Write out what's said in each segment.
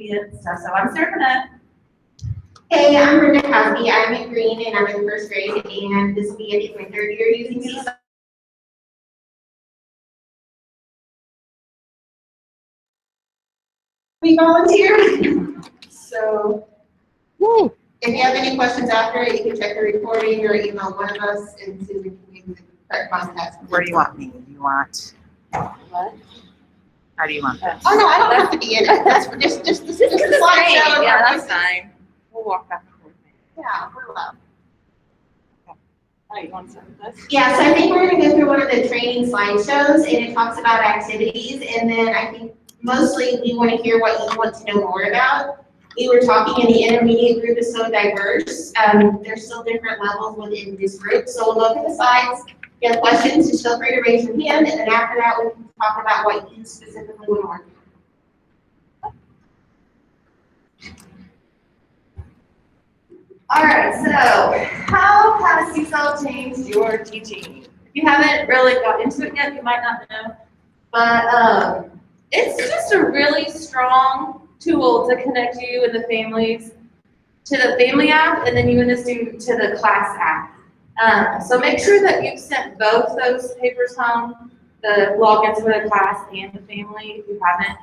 intermediate stuff. So I'm Serena. Hey, I'm Brenda Cosby. I'm in Green and I'm in first grade, and this will be, I think, my third year using Seesaw. We volunteer. So, if you have any questions after, you can check the recording or email one of us and see if we can make the correct contact. Where do you want me? Do you want? What? How do you want that? Oh, no, I don't have to be in it. That's for just the slideshow. Yeah, that's fine. We'll walk back and forth. Yeah, we're allowed. Oh, you want to start with this? Yeah, so I think we're gonna go through one of the training slideshows, and it talks about activities, and then I think mostly we want to hear what you want to know more about. We were talking, and the intermediate group is so diverse. There's still different levels within this group, so we'll look at the slides. If you have questions, just feel free to raise your hand, and then after that, we can talk about what you specifically want to work on. All right, so how has Seesaw changed your teaching? If you haven't really got into it yet, you might not know, but it's just a really strong tool to connect you and the families to the family app, and then you and the student to the class app. So make sure that you've sent both those papers home, the logins for the class and the family, if you haven't.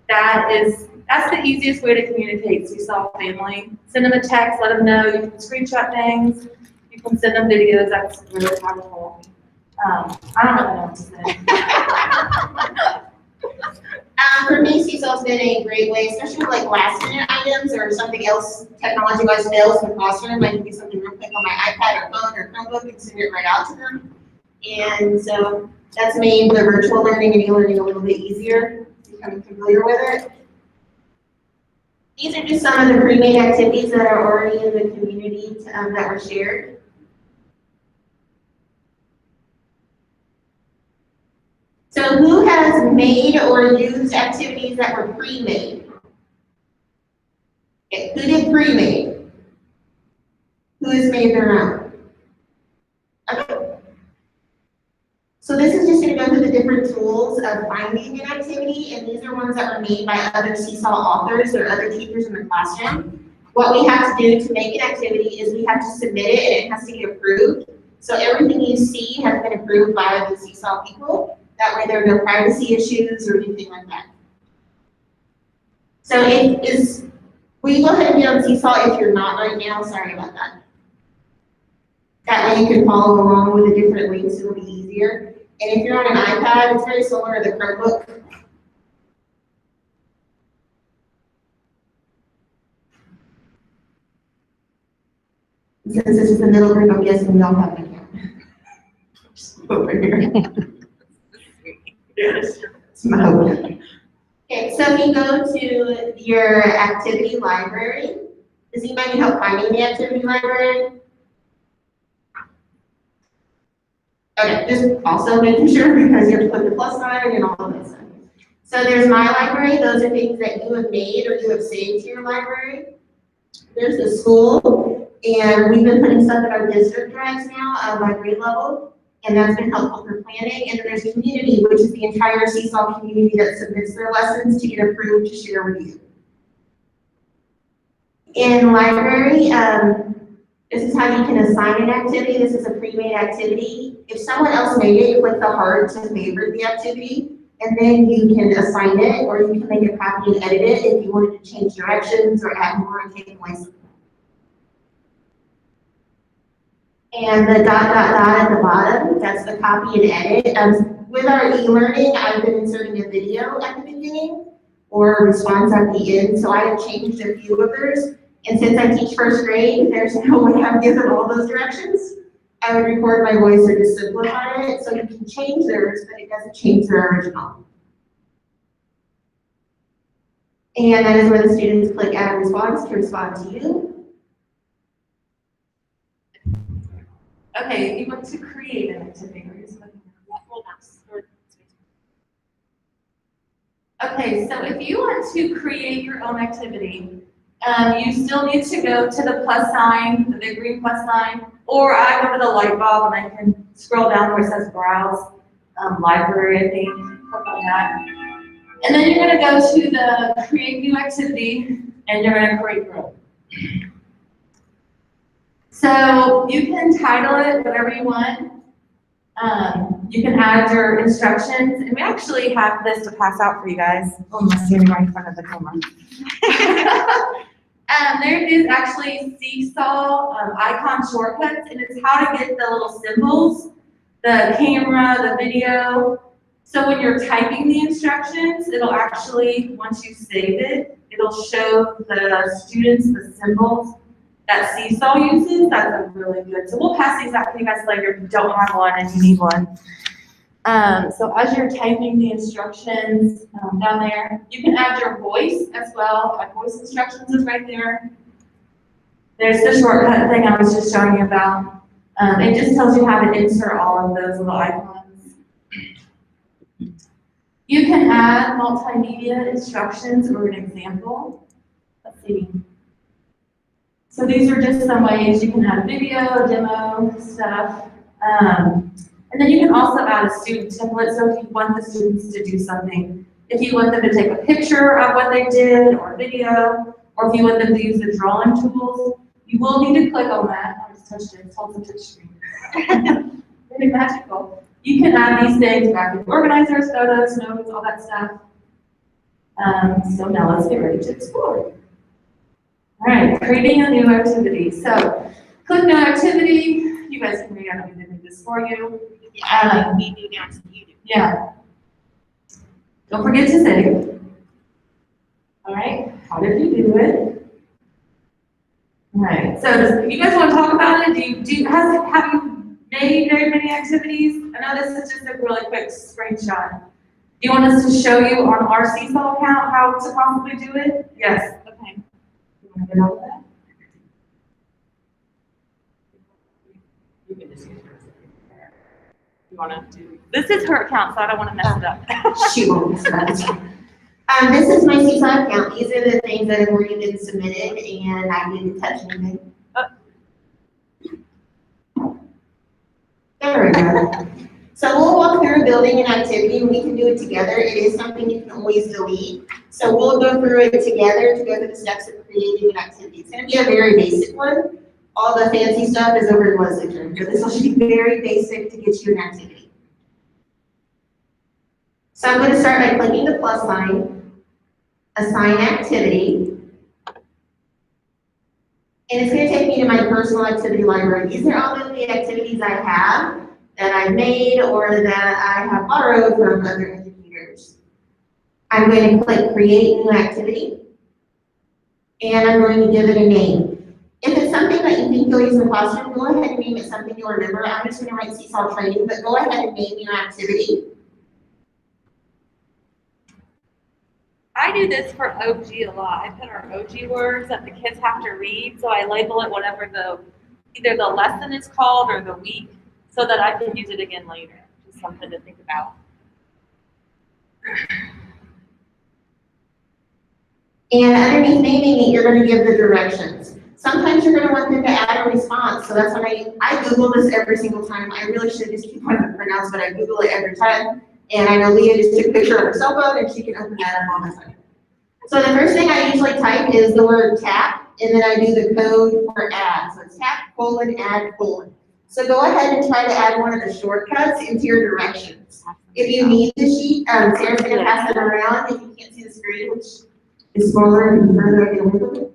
That's the easiest way to communicate Seesaw family. Send them a text, let them know. You can screenshot things. You can send them videos. That's really powerful. I don't really know what to say. For me, Seesaw's been a great way, especially with like last minute items or something else technology-wise fails in the classroom. I can do something real quick on my iPad or phone or Chromebook and send it right out to them. And so that's made the virtual learning and e-learning a little bit easier, becoming familiar with it. These are just some of the pre-made activities that are already in the community that were shared. So who has made or used activities that were pre-made? Okay, who did pre-made? Who has made their own? Okay. So this is just going to go through the different tools of finding an activity, and these are ones that were made by other Seesaw authors or other teachers in the classroom. What we have to do to make an activity is we have to submit it, and it has to get approved. So everything you see has been approved by the Seesaw people. That way there are no privacy issues or anything like that. So will you go ahead and be on Seesaw if you're not right now? Sorry about that. That way you can follow along with the different links, it'll be easier. And if you're on an iPad, it's very similar to the Chromebook. Since this is the middle group, I'm guessing we all have an account. Over here. It's my hope. Okay, so if you go to your activity library, does anybody need help finding the activity library? Okay, just also making sure because you have to put the plus sign and all of that stuff. So there's my library. Those are things that you have made or you have saved to your library. There's the school, and we've been putting stuff in our district drives now by grade level, and that's been helpful for planning. And then there's community, which is the entire Seesaw community that submits their lessons to get approved to share with you. In library, this is how you can assign an activity. This is a pre-made activity. If someone else made it, click the heart to favorite the activity, and then you can assign it, or you can make a copy and edit it if you wanted to change directions or add more and take away something. And the dot, dot, dot at the bottom, that's the copy and edit. With our e-learning, I've been inserting a video at the beginning or a response at the end, so I have changed a few of those. And since I teach first grade, there's no way I'm given all those directions. I would record my voice or just simplify it, so you can change theirs, but it doesn't change their original. And that is where the students click add a response to respond to you. Okay, you want to create an activity. Okay, so if you want to create your own activity, you still need to go to the plus sign, the big green plus sign, or I go to the light bulb and I can scroll down where it says browse library, I think, click on that. And then you're gonna go to the create new activity and you're gonna create your own. So you can title it whatever you want. You can add your instructions, and we actually have this to pass out for you guys. Oh, I'm standing right in front of the camera. There is actually Seesaw icon shortcuts, and it's how to get the little symbols, the camera, the video. So when you're typing the instructions, it'll actually, once you save it, it'll show the students the symbols that Seesaw uses. That's really good. So we'll pass these out to you guys later if you don't have one and you need one. So as you're typing the instructions down there, you can add your voice as well. My voice instructions is right there. There's the shortcut thing I was just showing you about. It just tells you how to insert all of those little icons. You can add multimedia instructions or an example. Let's see. So these are just some ways you can add video, demo, stuff. And then you can also add a student template, so if you want the students to do something, if you want them to take a picture of what they did or a video, or if you want them to use the drawing tools, you will need to click on that. I just touched it, it's on the touch screen. Really magical. You can add these things back in organizers, photos, notes, all that stuff. So now let's get ready to explore. All right, creating a new activity. So click new activity. You guys can read, I don't need to do this for you. We do now, so you do. Yeah. Don't forget to save. All right, how did you do it? All right, so you guys want to talk about it? Have you made very many activities? I know this is just a really quick screenshot. Do you want us to show you on our Seesaw account how to possibly do it? Yes, okay. You want to get over that? You can just use yours. You want to do? This is her account, so I don't want to mess it up. She won't miss that. This is my Seesaw account. These are the things that have already been submitted, and I didn't touch anything. There we go. So we'll walk through building an activity, and we can do it together. It is something you can always delete. So we'll go through it together to go through the steps of creating an activity. It's going to be a very basic one. All the fancy stuff is over in Wesley term. So this will be very basic to get you an activity. So I'm going to start by clicking the plus sign, assign activity, and it's going to take me to my personal activity library. These are all of the activities I have that I made or that I have borrowed from other educators. I'm going to click create new activity, and I'm going to give it a name. If it's something that you think you'll use in the classroom, go ahead and name it something you'll remember. I'm just going to write Seesaw training, but go ahead and name your activity. I do this for OG a lot. I put our OG words that the kids have to read, so I label it whatever either the lesson is called or the week, so that I can use it again later. Just something to think about. And underneath naming it, you're going to give the directions. Sometimes you're going to want them to add a response, so that's when I Google this every single time. I really should just keep on the pronouns, but I Google it every time. And I know Leah just took a picture of her cell phone, and she can open that up all the time. So the first thing I usually type is the word tap, and then I do the code for add. So it's tap, add, . So go ahead and try to add one of the shortcuts into your directions. If you need the sheet, Sarah's going to pass it around if you can't see the screen, which is smaller and further away from it.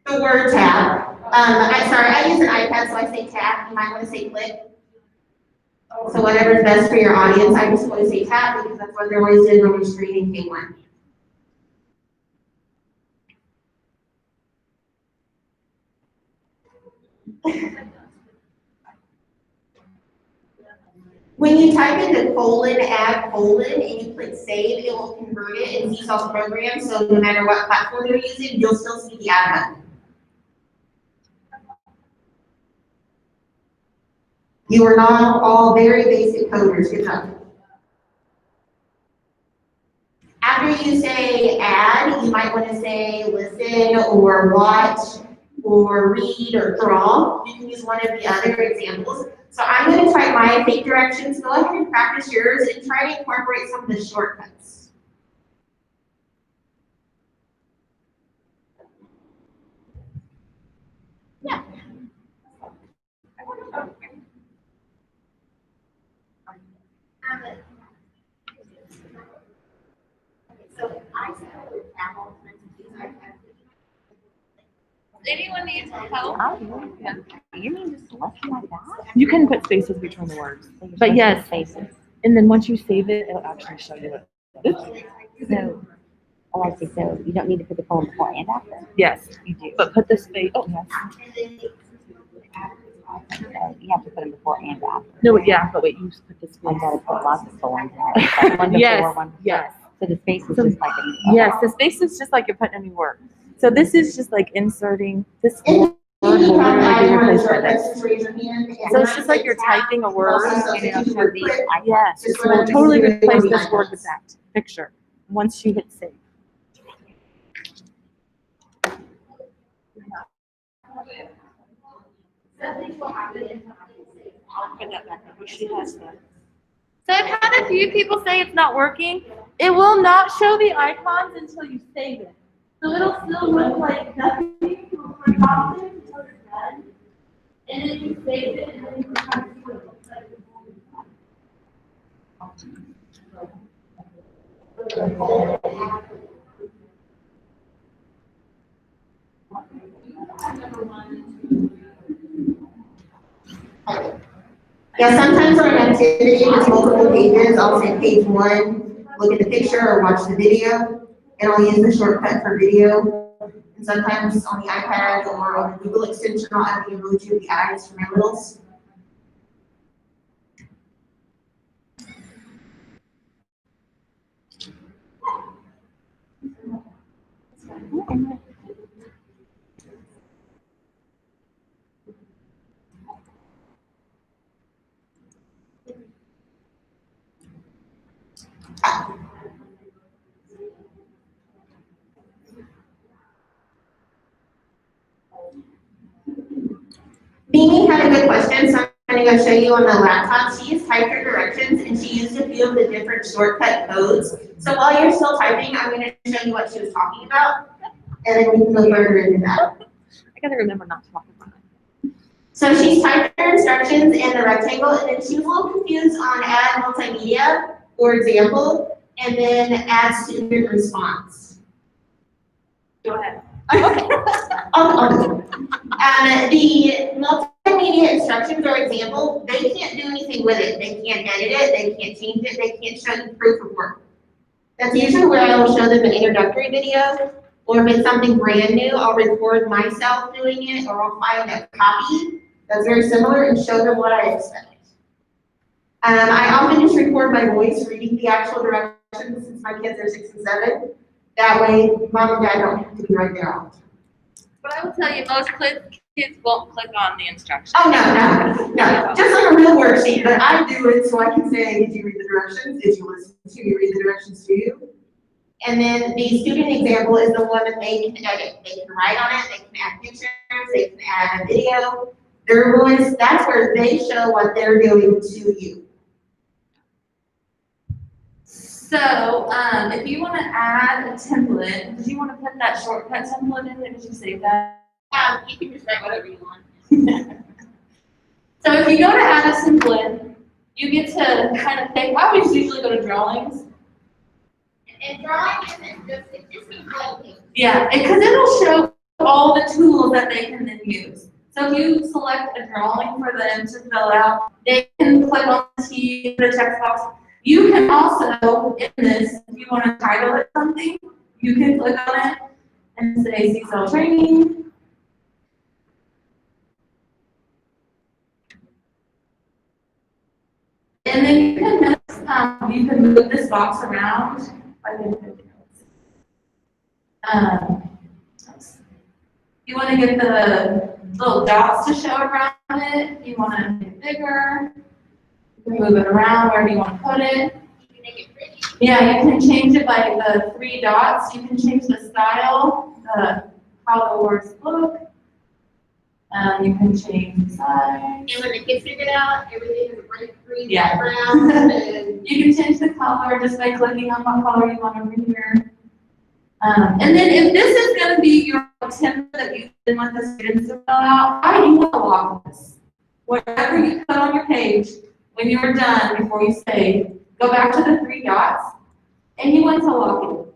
The word tap. I use an iPad, so I say tap. You might want to say click. So whatever's best for your audience, I just want to say tap because that's what they're always doing when you're screening K1. When you type in the add and you click save, it will convert it in Seesaw's program. So no matter what platform you're using, you'll still see the add button. You are now all very basic coders. Good job. After you say add, you might want to say listen or watch or read or draw. You can use one of the other examples. So I'm gonna type my fake directions, go ahead and practice yours and try to incorporate some of the shortcuts. Yeah. So I start with Apple. Anyone needs help? Oh, yeah. You mean just selection like that? You can put spaces between the words. So you're But supposed to yes. put spaces. And then once you save it, it'll actually show you it. Oops. So, oh, I see. So you don't need to put the colon before and after? Yes, You do. but put the space. Oh, Yes. You have to put them before and after. no, yeah, but wait, you just put the I space. gotta put lots of colons in there. Like one before, Yes, one before. yes. So the space is So- just like a. Yes, the space is just like you're putting a new word. So this is just like inserting this And word will if you have literally be one of the replaced by shortcuts, this. just raise your hand. So it's just like you're typing a word. Also And it'll substitute show your these quick. icons. Yes, Just it will what I'm totally doing replace with this the word icons. with that picture once you hit save. She has that. So I've had a few people say it's not working. It will not show the icons until you save it. So it'll still look like nothing. It'll look like nothing until it's done. And then you save it and then you can kind of see what it looks like. Yeah, sometimes on an activity, if it's multiple pages, I'll say page 1, look at the picture or watch the video, and I'll use the shortcut for video. And sometimes on the iPad or on the Google extension, I'll add the emoji of the eyes for my littles. Mimi had a good question, so I'm gonna go show you on the laptop. She has typed her directions and she used a few of the different shortcut codes. So while you're still typing, I'm gonna show you what she was talking about, and then we can go further into that. I gotta remember not to talk about it. So she's typed her instructions in the rectangle, and then she was a little confused on add multimedia, for example, and then add student response. Go ahead. The multimedia instructions or example, they can't do anything with it. They can't edit it, they can't change it, they can't show you proof of work. That's usually where I will show them an introductory video, or if it's something brand new, I'll record myself doing it, or I'll find a copy that's very similar and show them what I expect. I often just record my voice reading the actual directions since my kids are 6 and 7. That way, mom and dad don't have to be right there all the time. But I will tell you, most kids won't click on the instructions. Oh, no, just like a real worksheet, but I do it so I can say, did you read the directions? Did you listen to me read the directions to you? And then the student example is the one that they can edit. They can write on it, they can add pictures, they can add a video. Their voice, that's where they show what they're doing to you. So, if you want to add a template, did you want to put that shortcut template in there? Did you save that? You can just write whatever you want. So if you go to add a template, you get to kind of think, I always usually go to drawings. And drawing isn't just, it's just a blank page. Yeah, because it'll show all the tools that they can then use. So if you select a drawing for them to fill out, they can click on the T, the text box. You can also, in this, if you want to title it something, you can click on it and say Seesaw training. And then you can move this box around. You want to get the little dots to show around it. You want to make it bigger. You can move it around wherever you want to put it. Yeah, you can change it by the 3 dots. You can change the style, how the words look. You can change the size. And when the kids figure it out, everything is a bright green Yeah. background, and You can change the color just by clicking on what color you want over here. And then if this is gonna be your template that you didn't want the students to fill out, I do want to lock this. Whatever you put on your page, when you're done, before you save, go back to the 3 dots, and you want to lock it.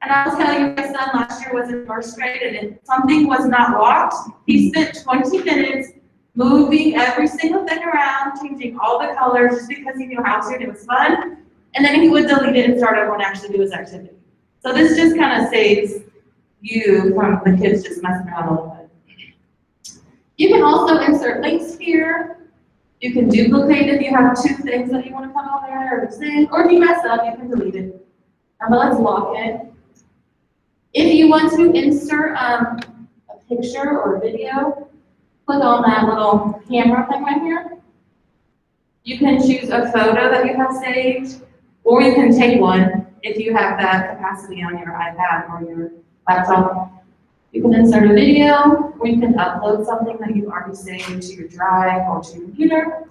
And I'll tell you, my son last year was in 1st grade, and if something was not locked, he spent 20 minutes moving every single thing around, changing all the colors, just because he knew how to, and it was fun. And then he would delete it and start over and actually do his activity. So this just kind of saves you from the kids just messing around a little bit. You can also insert links here. You can duplicate if you have 2 things that you want to come on there, or save, or if you mess up, you can delete it. But let's lock it. If you want to insert a picture or a video, click on that little camera thing right here. You can choose a photo that you have saved, or you can take one if you have that capacity on your iPad or your laptop. You can insert a video, or you can upload something that you've already saved to your drive or to your computer.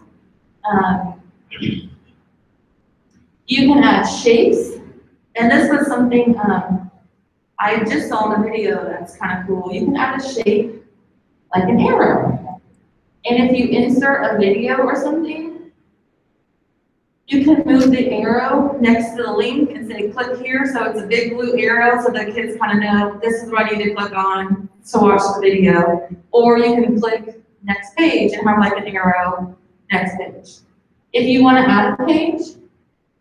You can add shapes, and this was something I just saw in a video that's kind of cool. You can add a shape like an arrow. And if you insert a video or something, you can move the arrow next to the link and say click here, so it's a big blue arrow so the kids kind of know this is what I need to click on to watch the video. Or you can click next page and have like an arrow next page. If you want to add a page,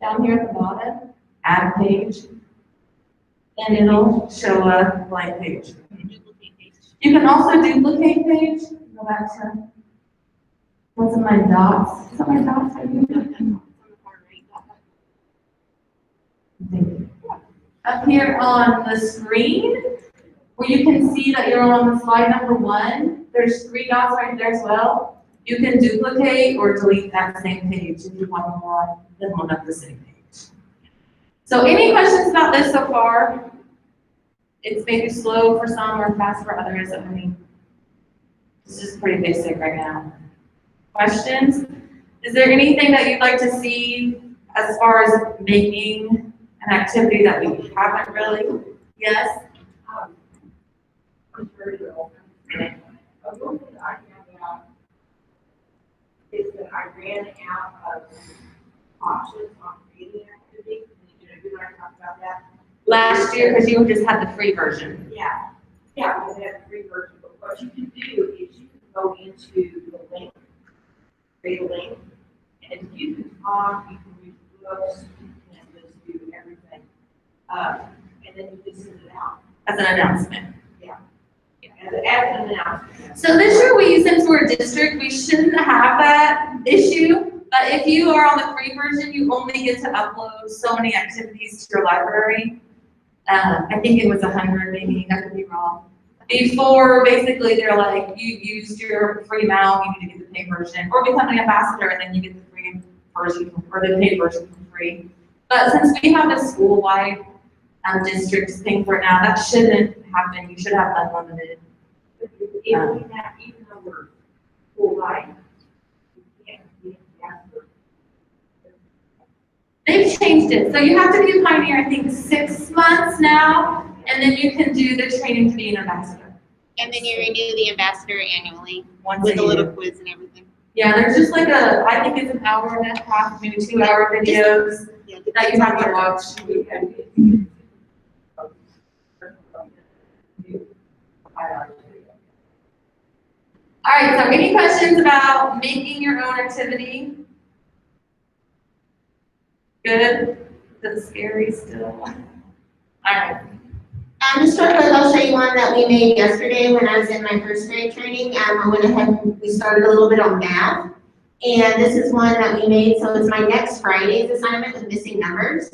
down here at the bottom, add a page, and it'll show a blank page. You can also duplicate page. Go back to, what's in my dots? Is that my dots? Up here on the screen, where you can see that you're on the slide number 1, there's 3 dots right there as well. You can duplicate or delete that same page if you want more than one of the same page. So any questions about this so far? It's maybe slow for some or fast for others. I mean, this is pretty basic right now. Questions? Is there anything that you'd like to see as far as making an activity that we haven't really? Yes? I'm very ill. One thing I found out is that I ran out of options on creating activity. You know, I talked about that. Last year, because you just had the free version. Yeah, because they have a free version. But what you can do is you can go into the link, create a link, and if you can talk, you can use books, you can just do everything. And then you just send it out. As an announcement. As an announcement. So this year, since we're a district, we shouldn't have that issue. But if you are on the free version, you only get to upload so many activities to your library. I think it was 100, maybe, I could be wrong. Before, basically, they're like, you used your free amount, you need to get the paid version, or become an ambassador, and then you get the free version, or the paid version for free. But since we have a school-wide district thing for now, that shouldn't happen. You should have unlimited. If we have, even though we're full-time, we can't ask for. They've changed it. So you have to be a pioneer, I think, 6 months now, and then you can do the training to be an ambassador. and then you renew the ambassador annually Once with a a little year. quiz and everything. Yeah, there's just like I think it's an hour and a half, maybe 2-hour videos Yeah, that you have to watch. All right, so any questions about making your own activity? Good? Is it scary still? All right. Just real quick, I'll show you one that we made yesterday when I was in my first grade training. I went ahead and we started a little bit on math. And this is one that we made, so it's my next Friday's assignment with missing numbers.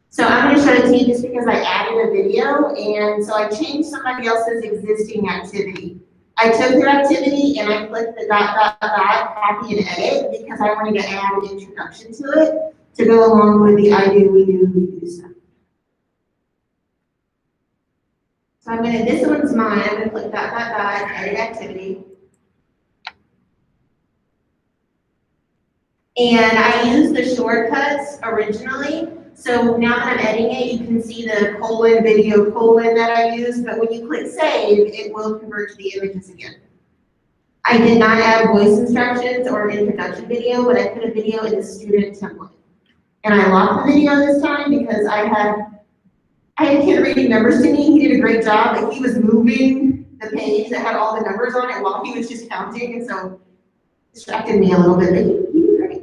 So I'm gonna show it to you just because I added a video, and so I changed somebody else's existing activity. I took their activity and I clicked the dot, copy and edit, because I wanted to add an introduction to it to go along with the I do, we do stuff. So I'm gonna, this one's mine, I'm gonna click edit activity. And I used the shortcuts originally, so now that I'm editing it, you can see the colon, video colon that I used, but when you click save, it will convert to the images again. I did not add voice instructions or an introduction video, but I put a video in the student template. And I locked the video this time because I had a kid reading numbers to me. He did a great job, but he was moving the page that had all the numbers on it while he was just counting, and so distracted me a little bit, but he did great.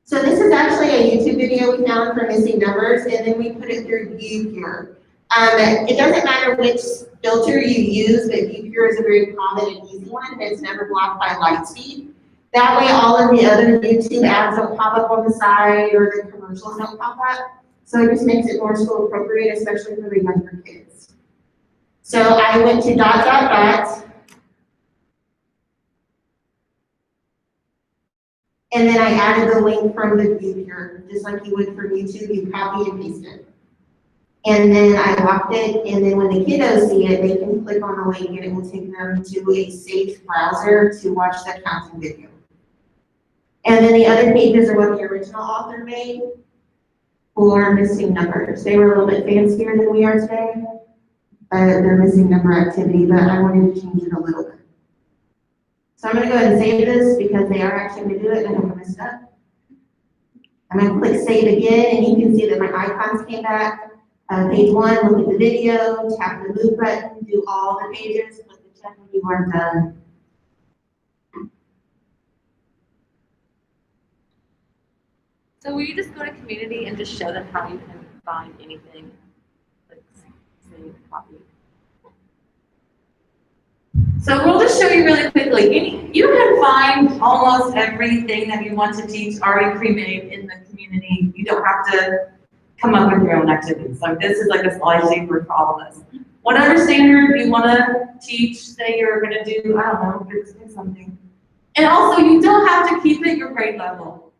So this is actually a YouTube video we found for missing numbers, and then we put it through ViewPure. It doesn't matter which filter you use, but ViewPure is a very common and easy one that's never blocked by Lightspeed. That way all of the other YouTube ads don't pop up on the side or the commercials don't pop up. So it just makes it more school appropriate, especially for the younger kids. So I went to ... And then I added the link from the ViewPure, just like you would from YouTube, you copy and paste it. And then I locked it, and then when the kiddos see it, they can click on the link and it will take them to a safe browser to watch the counting video. And then the other pages are what the original author made for missing numbers. They were a little bit fancier than we are today, but they're missing number activity, but I wanted to change it a little bit. So I'm gonna go ahead and save this because they are actually gonna do it and I don't wanna mess it up. I'm gonna click save again and you can see that my icons came back. Page 1, look at the video, tap the move button, do all the pages, click the check when you are done. So will you just go to community and just show them how you can find anything? Like save, copy. So we'll just show you really quickly. You can find almost everything that you want to teach already pre-made in the community. You don't have to come up with your own activities. Like this is like a lifesaver for all of us. Whatever standard you want to teach, say you're going to do, I don't know, pick something. And also you don't have to keep it your grade level.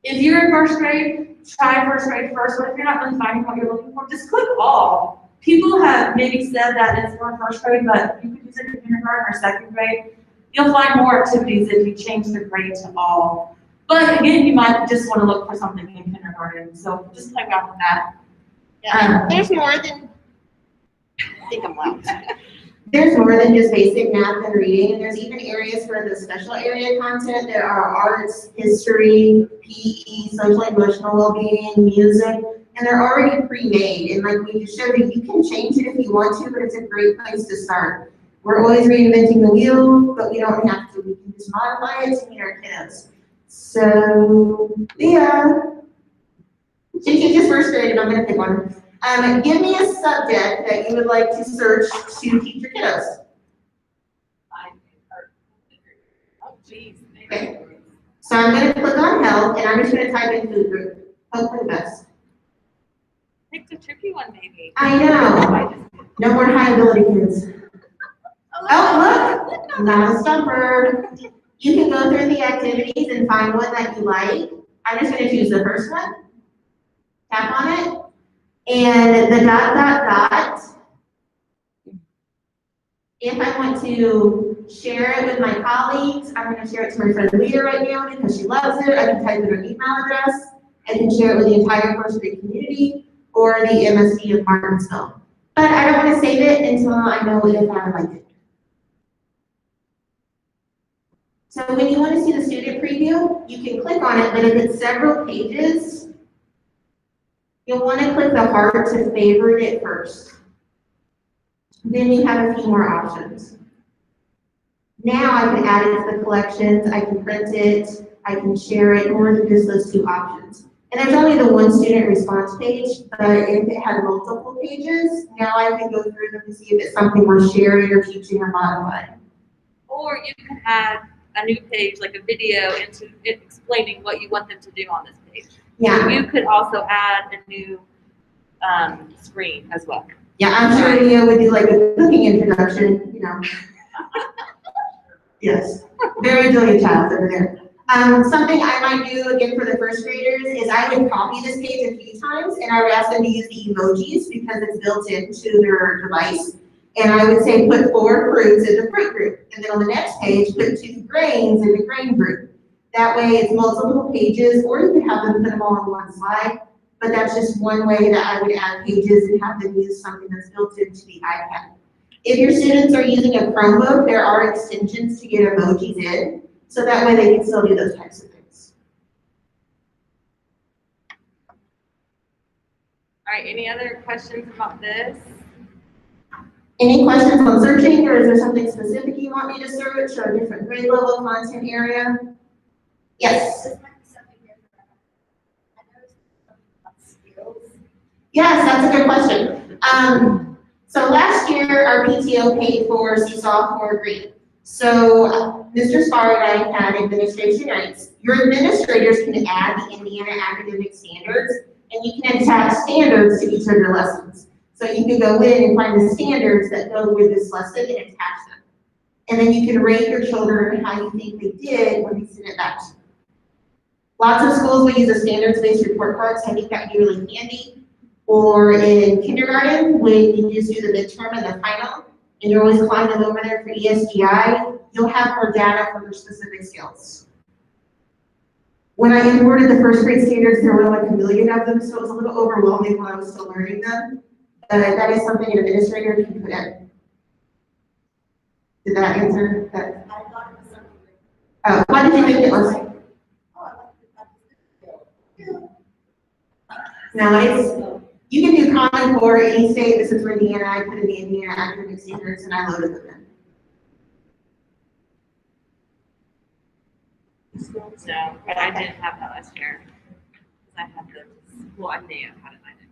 If you're in first grade, try first grade first, but if you're not really finding what you're looking for, just click all. People have maybe said that it's for first grade, but you could use it in kindergarten or second grade. You'll find more activities if you change the grade to all. But again, you might just want to look for something in kindergarten, so just play around with that. Yeah, There's more than, I think I'm loud. There's more than just basic math and reading, and there's even areas for the special area content. There are arts, history, PE, social emotional well-being, music, and they're already pre-made. And like we just showed you can change it if you want to, but it's a great place to start. We're always reinventing the wheel, but we don't have to. We can just modify it to meet our kiddos. So, Leah, since you just first graded, I'm going to pick one. Give me a subject that you would like to search to teach your kiddos. Oh, geez. Okay. So I'm going to click on health, and I'm just going to type in food group. Hope for the best. Picked a tricky one, maybe. I know. No more high ability kids. Oh, look, not a stumper. You can go through the activities and find one that you like. I'm just going to choose the first one. Tap on it. And the ... If I want to share it with my colleagues, I'm going to share it to my friend Leah right now because she loves it. I can type in her email address. I can share it with the entire first grade community or the MSD of Martinsville. But I don't want to save it until I know if I like it. So when you want to see the student preview, you can click on it, but if it's several pages, you'll want to click the heart to favorite it first. Then you have a few more options. Now I can add it to the collections, I can print it, I can share it, more than just those two options. And there's only the one student response page, but if it had multiple pages, now I can go through them to see if it's something we're sharing or teaching or modifying. Or you can add a new page, like a video, into it explaining what you want them to do on this page. Yeah. You could also add a new screen as well. Yeah, I'm sure Leah would do like a cooking introduction, you know. Yes, very brilliant child over there. Something I might do again for the first graders is I would copy this page a few times and I would ask them to use the emojis because it's built into their device. And I would say put 4 fruits in the fruit group. And then on the next page, put 2 grains in the grain group. That way it's multiple pages, or you could have them put them all on one slide. But that's just one way that I would add pages and have them use something that's built into the iPad. If your students are using a Chromebook, there are extensions to get emojis in, so that way they can still do those types of things. All right, any other questions about this? Any questions on searching, or is there something specific you want me to search, or a different grade level content area? Yes. This might be something different. I noticed something about skills. Yes, that's a good question. So last year, our PTO paid for Seesaw for green. So Mr. Sparrow and I had administration nights. Your administrators can add the Indiana academic standards, and you can attach standards to each of your lessons. So you can go in and find the standards that go with this lesson and attach them. And then you can rate your children how you think they did when they send it back to you. Lots of schools will use a standards-based report card, so I think that would be really handy. Or in kindergarten, when you just do the midterm and the final, and you're always climbing over there for ESGI, you'll have more data for your specific skills. When I imported the first grade standards, there were like a million of them, so it was a little overwhelming when I was still learning them. That is something an administrator can put in. Did that answer that? I thought it was something different. What did you think it was? Oh, I like the No, it's, you can do Common Core, any state. This is for Indiana. I put in the Indiana academic standards and I loaded them in. No, but I didn't have that last year. I had the, well, I may have had it, I didn't.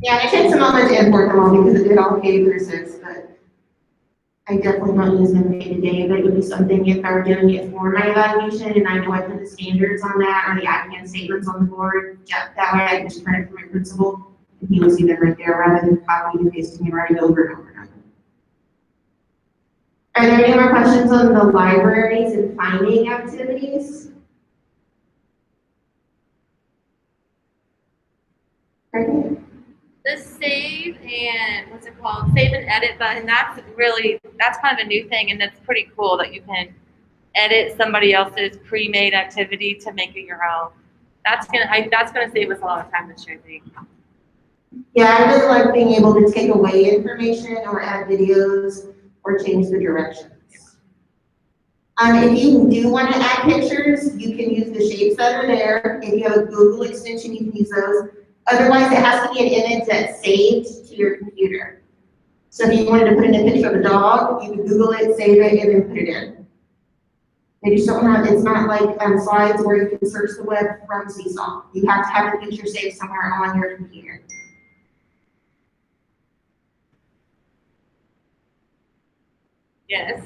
Yeah, it takes a moment to import them all because it did all K through 6, but I definitely don't use them day to day. But it would be something if I were doing it for my evaluation and I know I put the standards on that or the IPN statements on the board, yeah, that way I can just print it from my principal and he will see them right there rather than copying and pasting and writing over and over and over. Are there any more questions on the libraries and finding activities? Okay. The save and, what's it called, save and edit button, that's kind of a new thing, and that's pretty cool that you can edit somebody else's pre-made activity to make it your own. That's gonna save us a lot of time this year, I think. Yeah, I really like being able to take away information or add videos or change the directions. If you do want to add pictures, you can use the shapes that are there. If you have a Google extension, you can use those. Otherwise, it has to be an image that's saved to your computer. So if you wanted to put in a picture of a dog, you can Google it, save it, and then put it in. They just don't have, it's not like slides where you can search the web from Seesaw. You have to have the picture saved somewhere on your computer. Yes.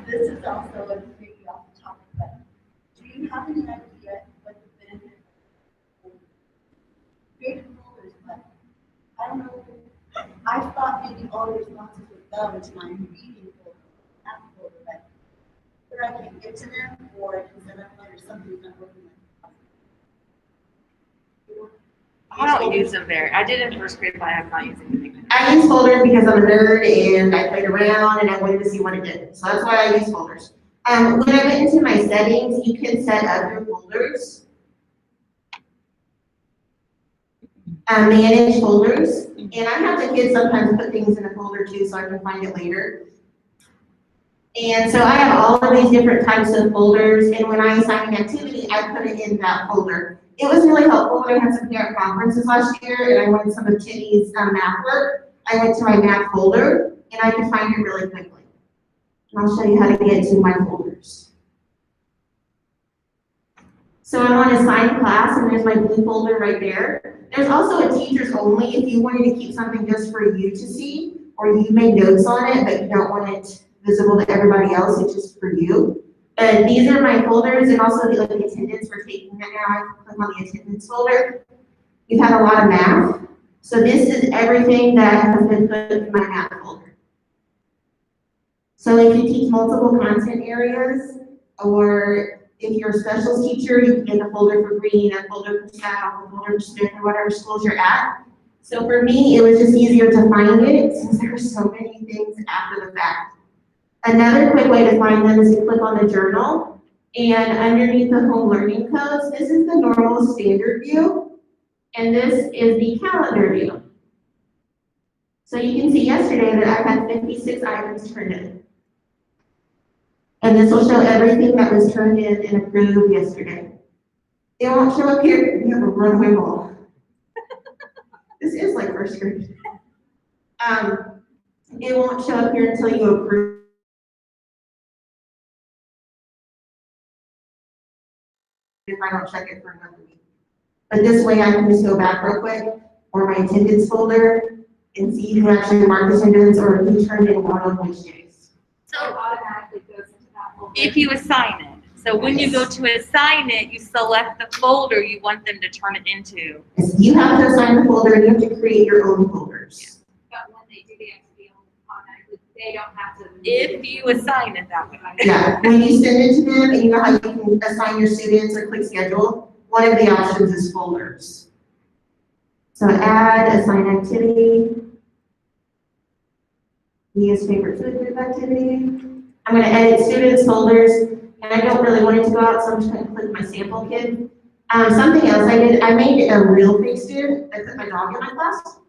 This is also a pretty off the topic, but do you have any idea what the benefit of creative folders, but I don't know, I thought maybe all the responses would go into my reading folder, app folder, but whether I can get to them or is there something not working with? I don't use them very, I did in first grade, but I'm not using them. I use folders because I'm a nerd and I played around and I wanted to see what it did. So that's why I use folders. When I went into my settings, you can set up your folders. Manage folders. And I have the kids sometimes put things in a folder too so I can find it later. And so I have all of these different types of folders, and when I assign an activity, I put it in that folder. It was really helpful when I had some parent conferences last year and I wanted some of Timmy's math work. I went to my math folder and I could find it really quickly. And I'll show you how to get to my folders. So I'm on assign class and there's my blue folder right there. There's also a teachers only if you wanted to keep something just for you to see, or you made notes on it but you don't want it visible to everybody else, it's just for you. But these are my folders, and also the attendance we're taking that now. I click on the attendance folder. We've had a lot of math. So this is everything that has been put in my math folder. So if you teach multiple content areas, or if you're a specials teacher, you can get a folder for green, a folder for staff, a folder for Smith, or whatever schools you're at. So for me, it was just easier to find it since there were so many things after the fact. Another quick way to find them is to click on the journal, and underneath the home learning codes, this is the normal standard view, and this is the calendar view. So you can see yesterday that I had 56 items turned in. And this will show everything that was turned in and approved yesterday. It won't show up here, you have a runaway ball. This is like first grade. It won't show up here until you approve. If I don't check it for another week. But this way I can just go back real quick, or my attendance folder, and see who actually marked attendance or who turned in one on which days. So Automatically goes into that folder. if you assign it, so when you go to assign it, you select the folder you want them to turn it into. Yes, you have to assign the folder, and you have to create your own folders. But when they do the XP automatically, they don't have to. If you assign it that way. Yeah, when you send it to them, and you know how you can assign your students or click schedule, one of the options is folders. So add, assign activity. Leah's favorite food group activity. I'm gonna edit students folders, and I don't really want it to go out, so I'm just gonna click my sample kid. Something else I did, I made a real fake student. I put my dog in my class.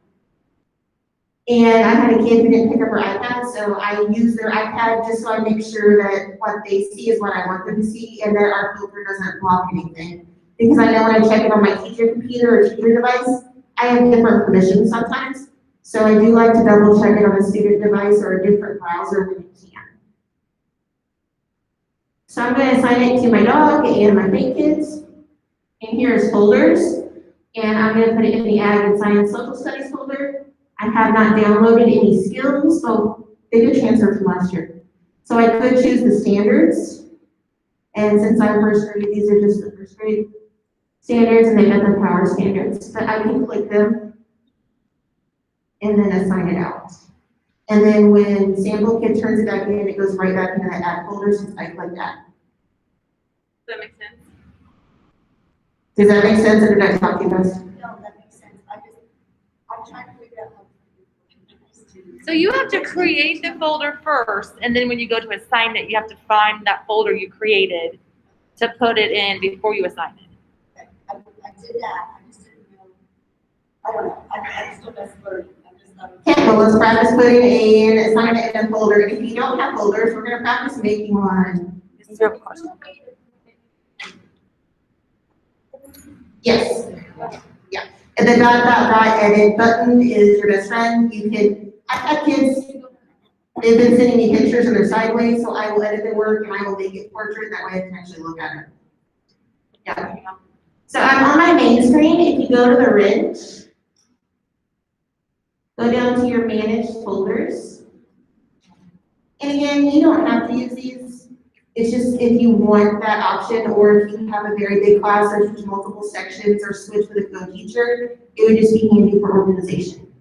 And I had a kid who didn't pick up her iPad, so I use their iPad just so I make sure that what they see is what I want them to see, and that our filter doesn't block anything. Because I know when I check it on my teacher computer or teacher device, I have different permissions sometimes. So I do like to double check it on a student device or a different browser when it can. So I'm going to assign it to my dog and my fake kids. And here's folders. And I'm going to put it in the Ag and Science Social Studies folder. I have not downloaded any skills, so they did transfer from last year. So I could choose the standards. And since I'm first grade, these are just the first grade standards, and they've got the power standards. But I can click them and then assign it out. And then when sample kid turns it back in, it goes right back into that Ag folder since I clicked that. Does that make sense? Does that make sense, or did I talk too fast? No, that makes sense. I'm trying to figure out how to. So you have to create the folder first, and then when you go to assign it, you have to find that folder you created to put it in before you assign it. I did that, I just didn't know, I don't know, I'm still just learning, I'm just not. Okay, well, let's practice putting an assignment in a folder. If you don't have folders, we're gonna practice making one. This is your question. Yes. Yeah. And the edit button is your best friend. You can, I've had kids, they've been sending me pictures and they're sideways, so I will edit their work and I will make it portrait, that way I can actually look at it. Yeah. So I'm on my main screen. If you go to the wrench, go down to your managed folders. And again, you don't have to use these. It's just if you want that option, or if you have a very big class or teach multiple sections or switch with a co-teacher, it would just be handy for organization.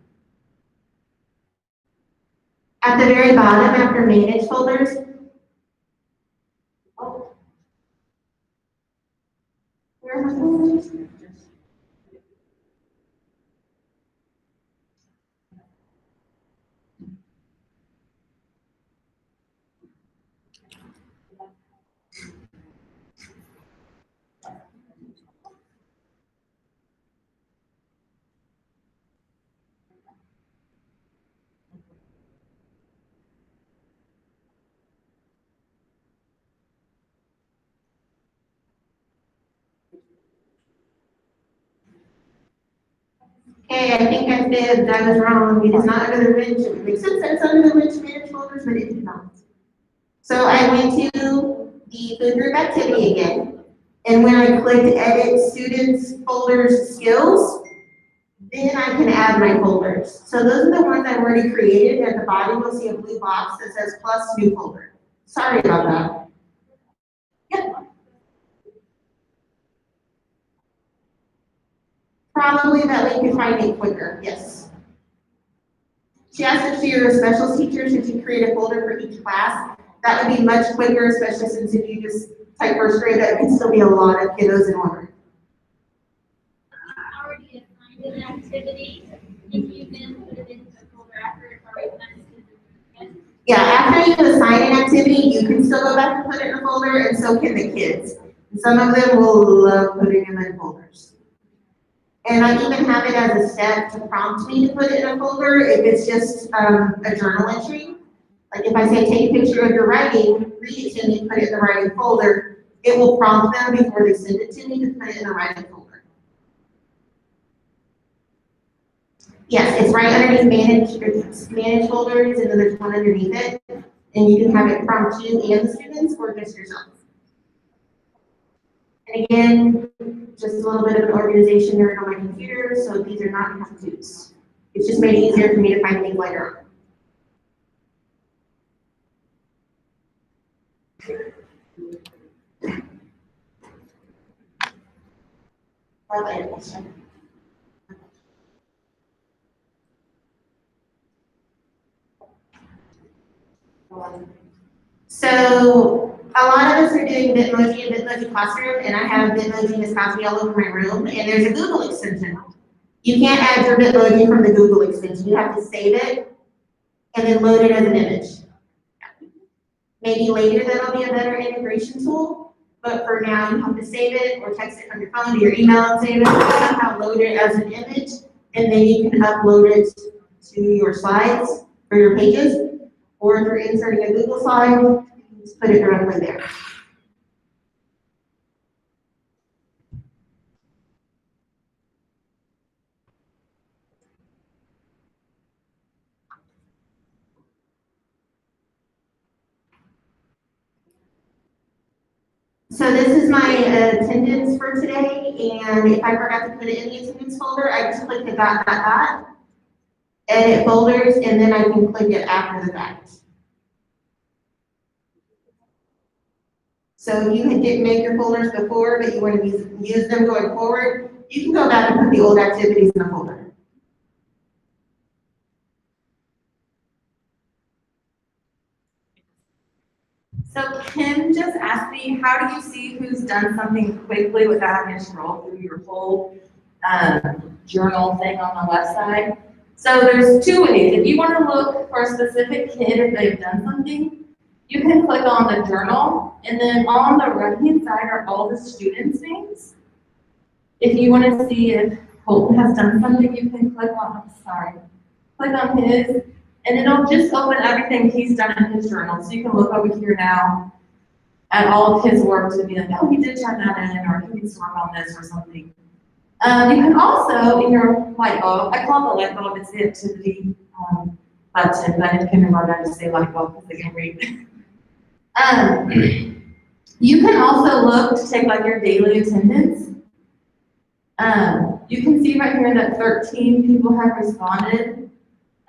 At the very bottom, after manage folders, where are my folders? Okay, I think I said I was wrong. It is not under the wrench. It would make sense that it's under the wrench managed folders, but it did not. So I went to the food group activity again, and when I clicked edit students, folders, skills, then I can add my folders. So those are the ones I've already created. At the bottom, you'll see a blue box that says plus new folder. Sorry about that. Yep. Probably that way you can find it quicker, yes. She asked if you're a special teacher, should you create a folder for each class? That would be much quicker, especially since if you just type first grade, that can still be a lot of kiddos in order. Already assigned an activity, and you then put it in the folder after it's already done? Yeah, after you assign an activity, you can still go back and put it in a folder, and so can the kids. And some of them will love putting them in folders. And I even have it as a step to prompt me to put it in a folder if it's just a journal entry. Like if I say, take a picture of your writing, read it to me, put it in the writing folder, it will prompt them before they send it to me to put it in the writing folder. Yes, it's right underneath manage folders, and then there's one underneath it. And you can have it prompt you and the students or just yourself. And again, just a little bit of an organization here on my computer, so these are not have-tos. It's just made it easier for me to find things later on. So a lot of us are doing Bitmoji and Bitmoji Classroom, and I have Bitmoji and Viscosity all over my room, and there's a Google extension. You can't add your Bitmoji from the Google extension. You have to save it and then load it as an image. Maybe later that'll be a better integration tool, but for now you have to save it or text it from your phone to your email and save it, somehow load it as an image, and then you can upload it to your slides or your pages. Or if you're inserting a Google slide, just put it directly there. So this is my attendance for today, and if I forgot to put it in the attendance folder, I just click the dot, edit folders, and then I can click it after the fact. So if you didn't make your folders before, but you want to use them going forward, you can go back and put the old activities in the folder. So Kim just asked me, how do you see who's done something quickly without having to scroll through your whole journal thing on the left side? So there's two ways. If you want to look for a specific kid if they've done something, you can click on the journal, and then on the right-hand side are all the students' names. If you want to see if Colton has done something, you can click on his, and it'll just open everything he's done in his journal. So you can look over here now at all of his work to be like, oh, he did turn that in, or he needs to work on this or something. You can also, in your light bulb, I call it the light bulb, it's the activity button, but in kindergarten I just say light bulb because they can read. You can also look to take like your daily attendance. You can see right here that 13 people have responded.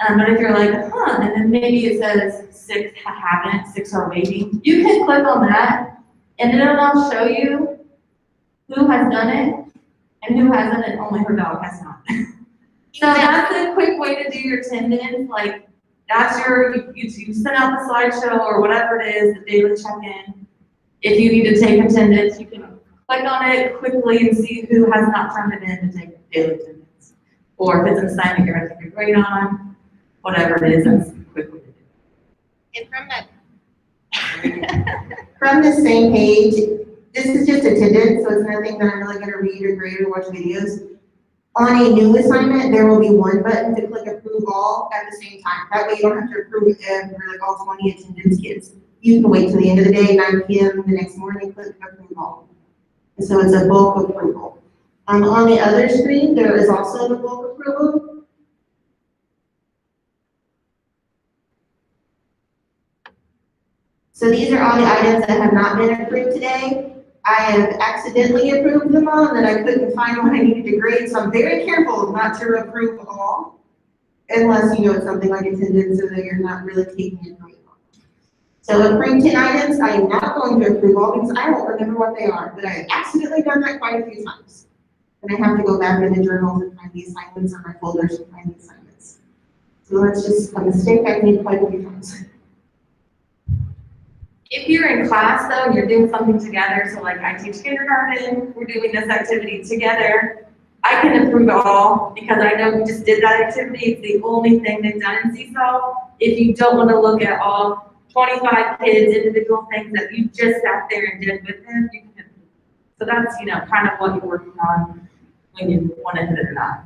But if you're like, and then maybe it says 6 haven't, 6 are waiting, you can click on that, and then it'll show you who has done it and who hasn't, and only her dog has not. So that's a quick way to do your attendance. Like, that's you send out the slideshow or whatever it is, the daily check-in. If you need to take attendance, you can click on it quickly and see who has not turned it in to take daily attendance. Or if it's an assignment you're going to take a grade on, whatever it is, that's quickly. And from the same page, this is just attendance, so it's nothing that I'm really going to read or grade or watch videos. On a new assignment, there will be one button to click approve all at the same time. That way you don't have to approve like all 20 attendance kids. You can wait till the end of the day, 9 p.m. the next morning, click approve all. And so it's a bulk approval. On the other screen, there is also the bulk approval. So these are all the items that have not been approved today. I have accidentally approved them all, and then I couldn't find what I needed to grade, so I'm very careful not to approve all, unless you know it's something like attendance, so that you're not really taking it from me. So approve 10 items, I am not going to approve all because I won't remember what they are, but I have accidentally done that quite a few times. And I have to go back in the journals and find the assignments or my folders and find the assignments. So that's just a mistake I've made quite a few times. If you're in class though, and you're doing something together, so like I teach kindergarten, we're doing this activity together, I can approve it all because I know we just did that activity. It's the only thing they've done in Seesaw. If you don't want to look at all 25 kids, individual things that you just sat there and did with them, you can. So that's, kind of what you're working on when you want to hit it or not.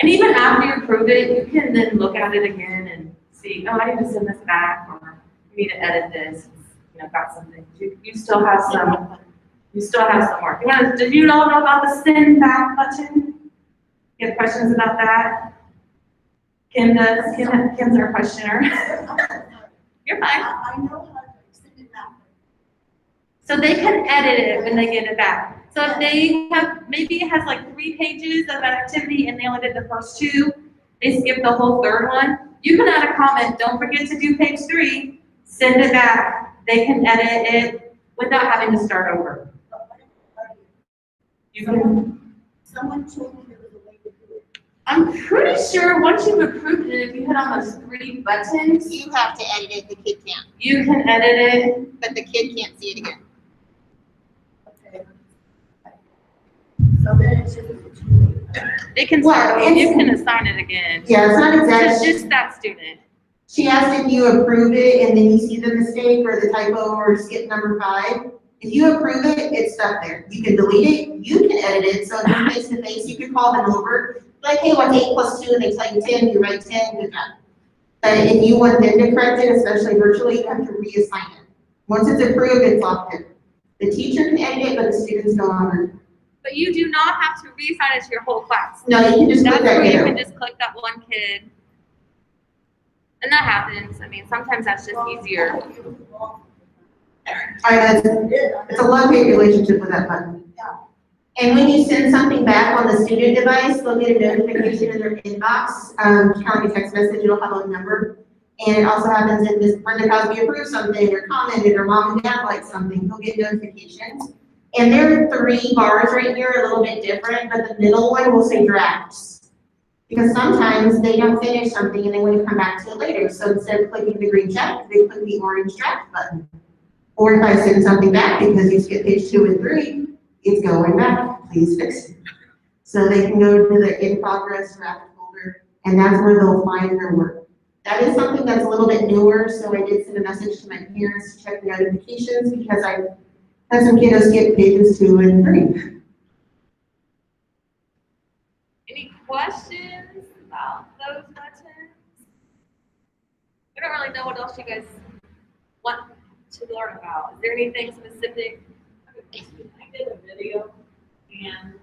And even after you approve it, you can then look at it again and see, oh, I need to send this back, or we need to edit this. Got some things. You still have some. You still have some work. Did you all know about the send back button? You have questions about that? Kim does. Kim's our questioner. You're fine. I know how to send it back. So they can edit it when they get it back. So if they have, maybe it has like 3 pages of an activity and they only did the first 2, they skipped the whole 3rd one. You can add a comment. Don't forget to do page 3. Send it back. They can edit it without having to start over. You can. Someone told me there was a way to do it. I'm pretty sure once you've approved it, if you hit on those 3 buttons, You have to edit it, the kid can't, you can edit it. but the kid can't see it again. Okay. So then it's just. It can Well, start over. You it's- can assign it again. Yeah, it's not It's exactly. just that student. She asked if you approve it and then you see the mistake or the typo or skip number 5. If you approve it, it's stuck there. You can delete it, you can edit it, so if you're face to face, you can call them over. Like, hey, what's 8 plus 2? And they tell you 10, you write 10, good job. But if you want them to correct it, especially virtually, you have to reassign it. Once it's approved, it's locked in. The teacher can edit it, but the students no longer. But you do not have to reassign it to your whole class. No, you can just That's click that where you kiddo. can just click that one kid. And that happens. I mean, sometimes that's just easier. It's a love-hate relationship with that button. And when you send something back on the student device, they'll get a notification in their inbox, county text message, it'll have a number. And it also happens if Ms. Brenda Cosby approved something or commented or mom and dad liked something, they'll get notifications. And there are 3 bars right here, a little bit different, but the middle one will say drafts. Because sometimes they don't finish something and they want to come back to it later. So instead of clicking the green check, they click the orange draft button. Or if I send something back because you skip page 2 and 3, it's going back, please fix it. So they can go to the in progress draft folder, and that's where they'll find their work. That is something that's a little bit newer, so I did send a message to my parents to check the notifications because I had some kiddos skip pages 2 and 3. Any questions about those buttons? I don't really know what else you guys want to learn about. Is there anything specific? I did a video and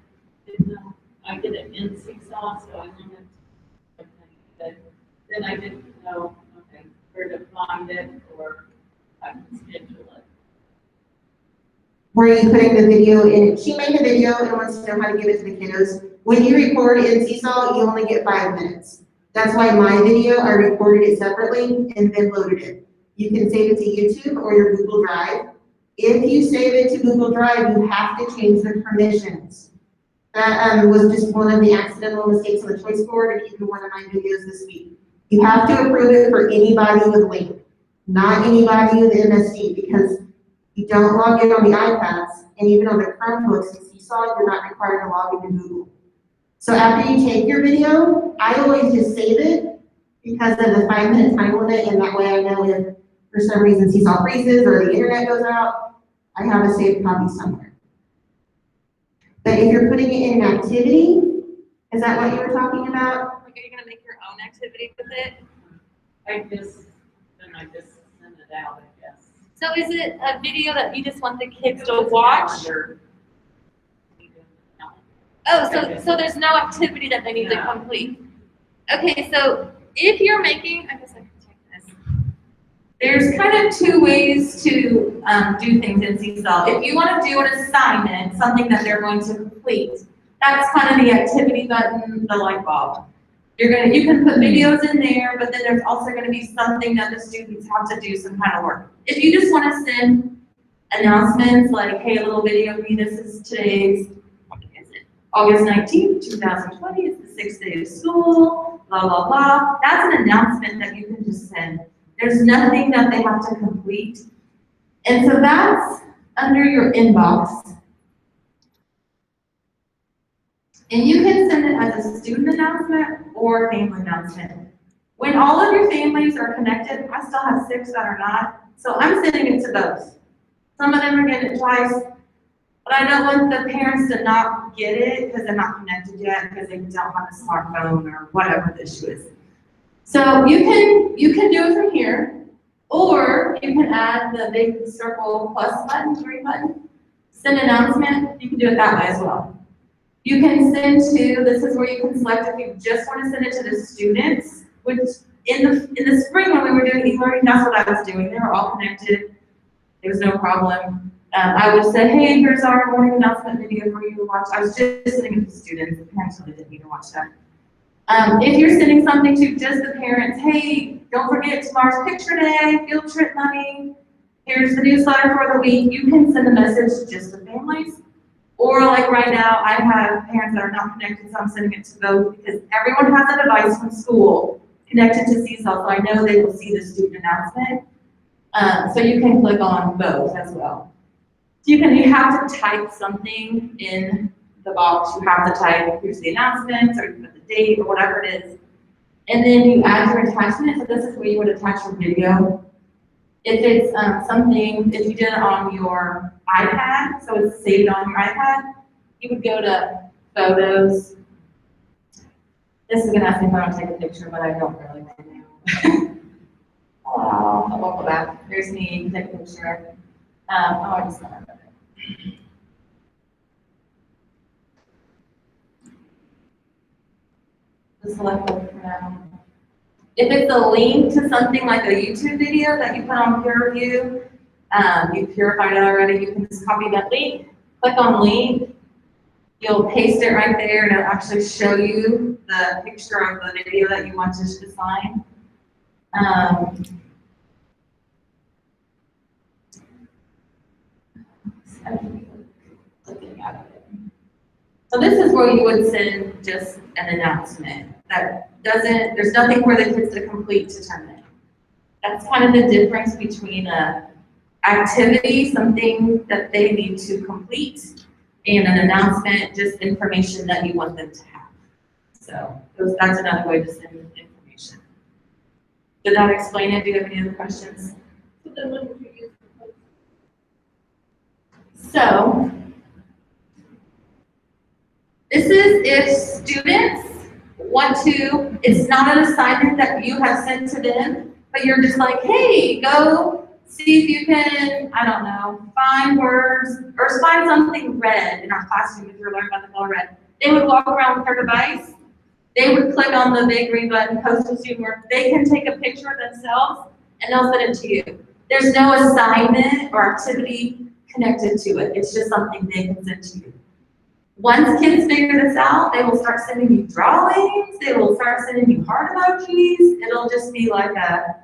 didn't know, I did it in Seesaw, so I learned it. But then I didn't know, okay, where to find it or I can schedule it. Where are you putting the video in? She made a video and wants to know how to give it to the kiddos. When you record in Seesaw, you only get 5 minutes. That's why my video, I recorded it separately and then loaded it. You can save it to YouTube or your Google Drive. If you save it to Google Drive, you have to change the permissions. That was just one of the accidental mistakes on the choice board and even one of my videos this week. You have to approve it for anybody with link, not anybody with MSD, because you don't log in on the iPads and even on the Chromebooks and Seesaw, you're not required to log into Google. So after you take your video, I always just save it because of the 5-minute time limit, and that way I know if for some reason Seesaw freezes or the internet goes out, I have a saved copy somewhere. But if you're putting it in an activity, is that what you were talking about? Like, are you gonna make your own activity with it? I just send it out, I guess. So is it a video that you just want the kids to watch? Calendar. Oh, so there's no activity that they need to No. complete. Okay, so if you're making, I guess I can take this. There's kind of 2 ways to do things in Seesaw. If you want to do an assignment, something that they're going to complete, that's kind of the activity button, the light bulb. You can put videos in there, but then there's also going to be something that the students have to do some kind of work. If you just want to send announcements like, hey, a little video of me, this is today's, what is it? August 19th, 2020 is the 6th day of school, blah, blah, blah. That's an announcement that you can just send. There's nothing that they have to complete. And so that's under your inbox. And you can send it as a student announcement or family announcement. When all of your families are connected, I still have 6 that are not, so I'm sending it to those. Some of them are getting it twice, but I don't want the parents to not get it because they're not connected yet, because they don't have a smartphone or whatever the issue is. So you can do it from here, or you can add the big circle plus button, green button, send announcement, you can do it that way as well. You can send to, this is where you can select if you just want to send it to the students, which in the spring when we were doing e-learning, that's what I was doing. They were all connected. There was no problem. I would say, hey, here's our morning announcement video for you to watch. I was just sending it to students. The parents really didn't need to watch that. If you're sending something to just the parents, hey, don't forget tomorrow's picture day, field trip money, here's the newsletter for the week, you can send a message just to families. Or like right now, I have parents that are not connected, so I'm sending it to both because everyone has a device from school connected to Seesaw, so I know they will see the student announcement. So you can click on both as well. So you have to type something in the box. You have to type, here's the announcements, or you put the date, or whatever it is. And then you add your attachment. So this is where you would attach your video. If it's something, if you did it on your iPad, so it's saved on your iPad, you would go to Photos. This is gonna ask me if I want to take a picture, but I don't really want to. I won't go back. There's me, you can take a picture. I just want to. Just select it for now. If it's a link to something like a YouTube video that you put on peer review, you've purified it already, you can just copy that link, click on link, you'll paste it right there, and it'll actually show you the picture of the video that you want to assign. Looking at it. So this is where you would send just an announcement that there's nothing for the kids to complete to turn in. That's kind of the difference between a activity, something that they need to complete, and an announcement, just information that you want them to have. So that's another way to send information. Did that explain it? Do you have any other questions? So then when would you use the post? So this is if students want to, it's not an assignment that you have sent to them, but you're just like, hey, go see if you can, I don't know, find words or find something red in our classroom if you're learning about the color red. They would walk around with their device. They would click on the big green button, post a student work. They can take a picture of themselves and they'll send it to you. There's no assignment or activity connected to it. It's just something they can send to you. Once kids figure this out, they will start sending you drawings, they will start sending you heart emojis. It'll just be like a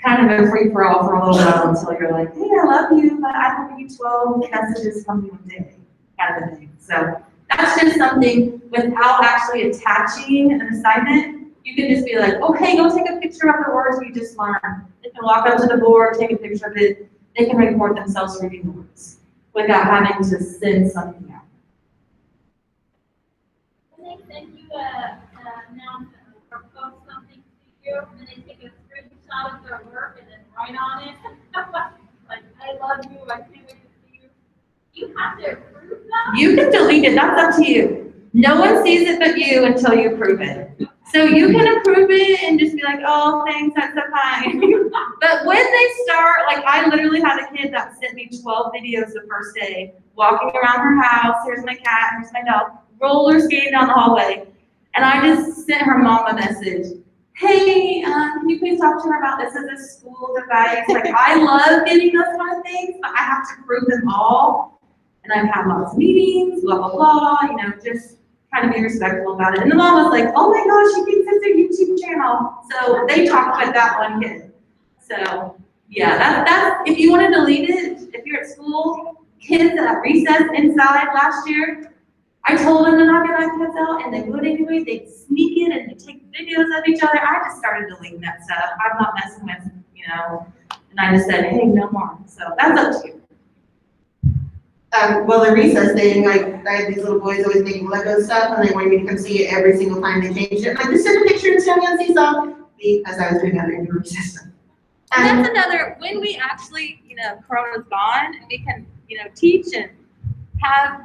kind of a free-for-all for a little while until you're like, hey, I love you, but I have you 12 messages from you a day, kind of a thing. So that's just something without actually attaching an assignment. You can just be like, oh, hey, go take a picture of the words you just learned. They can walk up to the board, take a picture of it. They can record themselves reading the words without having to send something out. When they send you a announcement or post something to you, and they take a screenshot of their work and then write on it, like, I love you, I can't wait to see you. You have to approve that? You can delete it, that's up to you. No one sees it but you until you approve it. So you can approve it and just be like, oh, thanks, that's so kind. But when they start, like I literally had a kid that sent me 12 videos the first day, walking around her house, here's my cat, here's my dog, roller skating down the hallway. And I just sent her mom a message. Hey, can you please talk to her about this as a school device? Like I love getting those kind of things, but I have to prove them all. And I've had lots of meetings, blah, blah, blah, you know, just kind of be respectful about it. And the mom was like, oh my gosh, she thinks it's a YouTube channel. So they talked with that one kid. So yeah, that's, if you want to delete it, if you're at school, kids at recess inside last year, I told them to not get iPads out and they would anyway. They'd sneak it and they'd take videos of each other. I just started deleting that stuff. I'm not messing with, you know, and I just said, hey, no more. So that's up to you. Well, the recess thing, like, I had these little boys always making Lego stuff, and they wanted me to come see it every single time they changed it. I'm like, just send a picture and show me on Seesaw, because I was doing other new recess stuff. And that's another, when we actually, Corona's gone, and we can, teach and have,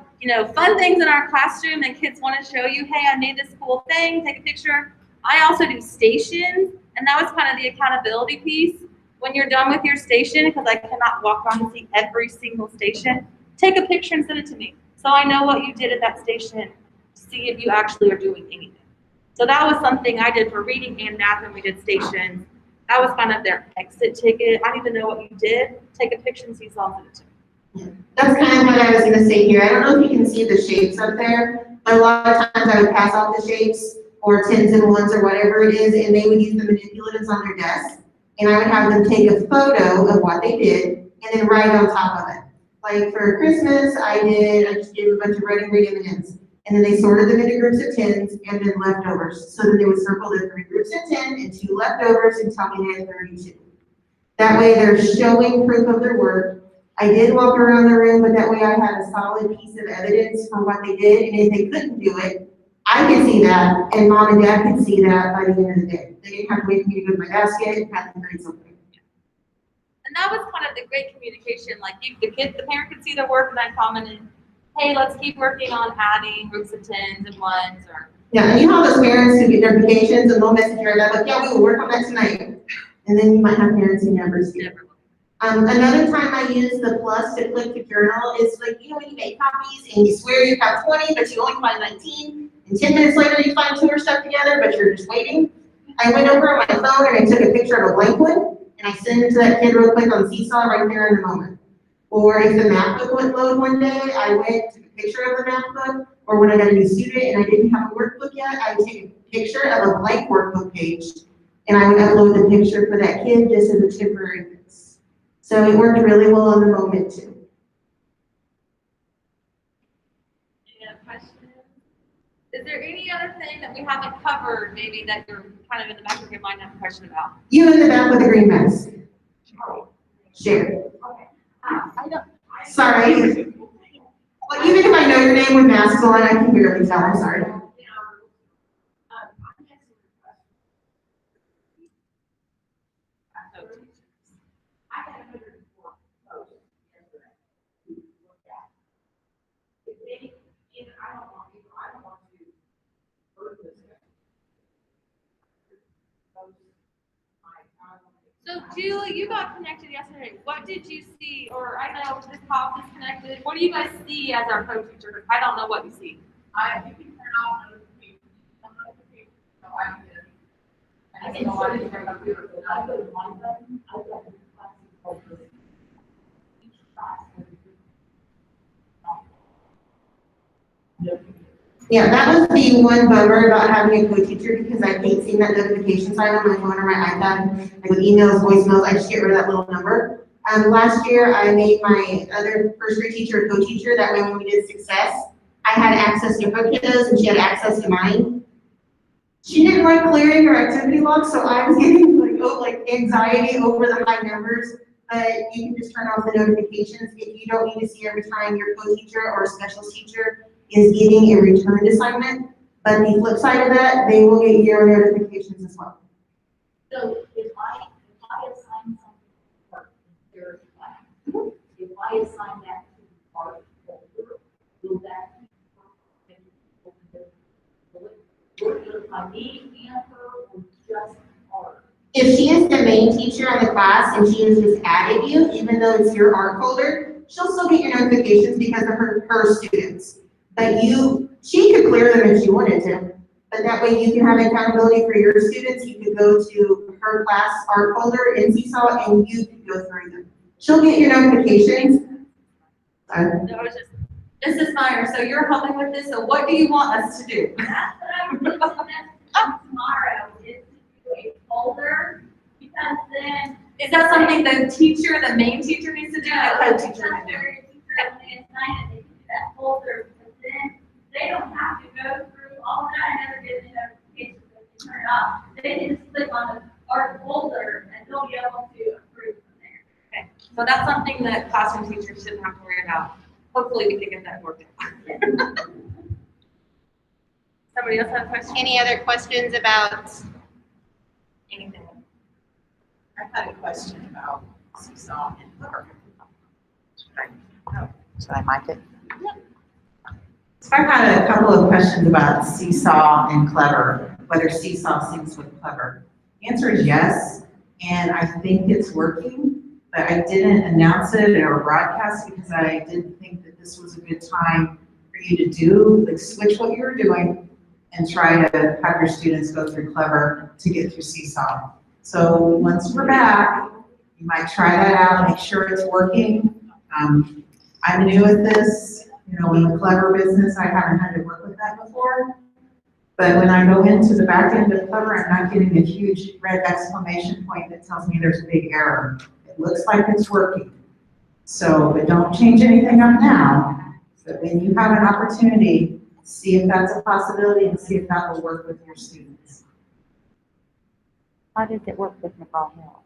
fun things in our classroom, and kids want to show you, hey, I made this cool thing, take a picture. I also do stations, and that was kind of the accountability piece. When you're done with your station, because I cannot walk around and see every single station, take a picture and send it to me. So I know what you did at that station, to see if you actually are doing anything. So that was something I did for reading and math when we did stations. That was kind of their exit ticket. I need to know what you did. Take a picture and Seesaw, send it to me. That's kind of what I was gonna say here. I don't know if you can see the shapes up there, but a lot of times I would pass off the shapes or tens and ones or whatever it is, and they would use the manipulatives on their desk. And I would have them take a photo of what they did and then write on top of it. Like for Christmas, I just gave a bunch of red and green M&Ms. And then they sorted them into groups of 10s and then leftovers. So then they would circle the 3 groups of 10 and 2 leftovers and tell me they had 32. That way they're showing proof of their work. I did walk around the room, but that way I had a solid piece of evidence for what they did. And if they couldn't do it, I could see that, and mom and dad could see that by the end of the day. They didn't have to wait for me to go to my basket and have them grade something. And that was kind of the great communication. Like the parent could see their work and then comment, hey, let's keep working on adding groups of 10s and 1s, or. Yeah, and you know those parents who get notifications and they'll message you like, yeah, we will work on that tonight. And then you might have parents who never see it. Another time I use the plus to click the journal is like, when you make copies and you swear you have 20, but you only find 19, and 10 minutes later you find 2 are stuck together, but you're just waiting. I went over on my phone and I took a picture of a blank one, and I sent it to that kid real quick on Seesaw right there in the moment. Or if the math book went low one day, I went to a picture of the math book, or when I got a new student and I didn't have a workbook yet, I would take a picture of a blank workbook page, and I would upload the picture for that kid just as a temporary fix. So it worked really well in the moment too. Any other questions? Is there any other thing that we haven't covered, maybe that you're kind of in the back of your mind have a question about? You in the back with the green mask. Share. I don't. Sorry. Well, even if I know your name with masks on, I can barely tell. I'm sorry. I had 104 posts yesterday. Look at. If they, I don't want to hurt this guy. So Julie, you got connected yesterday. What did you see, or I know this pop is connected. What do you guys see as our co-teacher? I don't know what you see. You can turn off notifications. So I can. I didn't know I didn't turn up your. I go to one button. I got the classes over. Each class. Yeah, that was the one bummer about having a co-teacher, because I hate seeing that notification sign on my phone or my iPad, like with emails, voicemails. I just get rid of that little number. Last year, I made my other first grade teacher a co-teacher. That way, when we did success, I had access to her kiddos and she had access to mine. She didn't like clearing her activity log, so I was getting like anxiety over the high numbers. But you can just turn off the notifications if you don't need to see every time your co-teacher or specialist teacher is getting a returned assignment. But the flip side of that, they will get your notifications as well. So if I assign something for their class, if I assign that to the part folder, will that work by me and her or just art? If she is the main teacher in the class and she has just added you, even though it's your art folder, she'll still get your notifications because of her students. But she could clear them if she wanted to. But that way you can have accountability for your students. You could go to her class art folder in Seesaw and you could go through them. She'll get your notifications. This is Meyer, so you're helping with this, so what do you want us to do? That's what I'm doing tomorrow, is to do a folder, because then. Is that something the main teacher needs to do, or the co-teacher can do? When they assign it, they can do that folder, because then they don't have to go through all that, I never get the notifications that they turn it off. They can just click on the art folder, and they'll be able to approve from there. Okay, so that's something that classroom teachers shouldn't have to worry about. hopefully we can get that worked out. Somebody else have a question? Any other questions about Anything? I had a question about Seesaw and Clever. Should I mic it? So I've had a couple of questions about Seesaw and Clever, whether Seesaw syncs with Clever. The answer is yes, and I think it's working, but I didn't announce it or broadcast because I didn't think that this was a good time for you to do, like switch what you were doing and try to have your students go through Clever to get through Seesaw. So once we're back, you might try that out, make sure it's working. I'm new at this, you know, in the Clever business, I haven't had to work with that before. But when I go into the back end of Clever, I'm not getting a huge red exclamation point that tells me there's a big error. It looks like it's working. So, but don't change anything up now. But when you have an opportunity, see if that's a possibility and see if that will work with your students. How does it work with McGraw-Hill?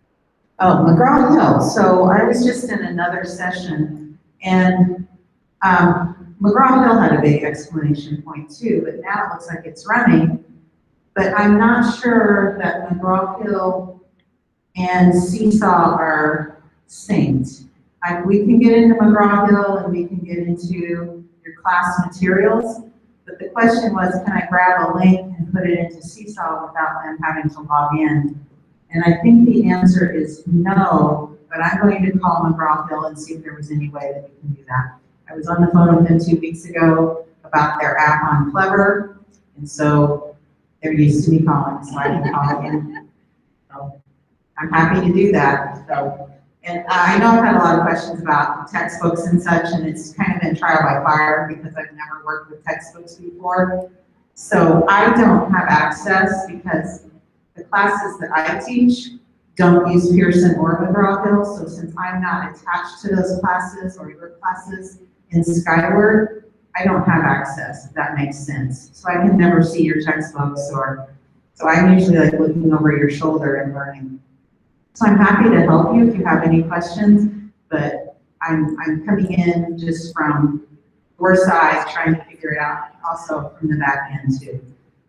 Oh, McGraw-Hill. So I was just in another session and McGraw-Hill had a big exclamation point too, but now it looks like it's running. But I'm not sure that McGraw-Hill and Seesaw are synced. We can get into McGraw-Hill and we can get into your class materials, but the question was, can I grab a link and put it into Seesaw without them having to log in? And I think the answer is no, but I'm going to call McGraw-Hill and see if there was any way that we can do that. I was on the phone with them 2 weeks ago about their app on Clever, and so they're used to me calling, so I can call again. So I'm happy to do that. So, and I know I've had a lot of questions about textbooks and such, and it's kind of been trial by fire because I've never worked with textbooks before. So I don't have access because the classes that I teach don't use Pearson or McGraw-Hill, so since I'm not attached to those classes or your classes in Skyward, I don't have access, if that makes sense. So I can never see your textbooks so I'm usually like looking over your shoulder and learning. So I'm happy to help you if you have any questions, but I'm coming in just from your side, trying to figure it out, also from the back end too.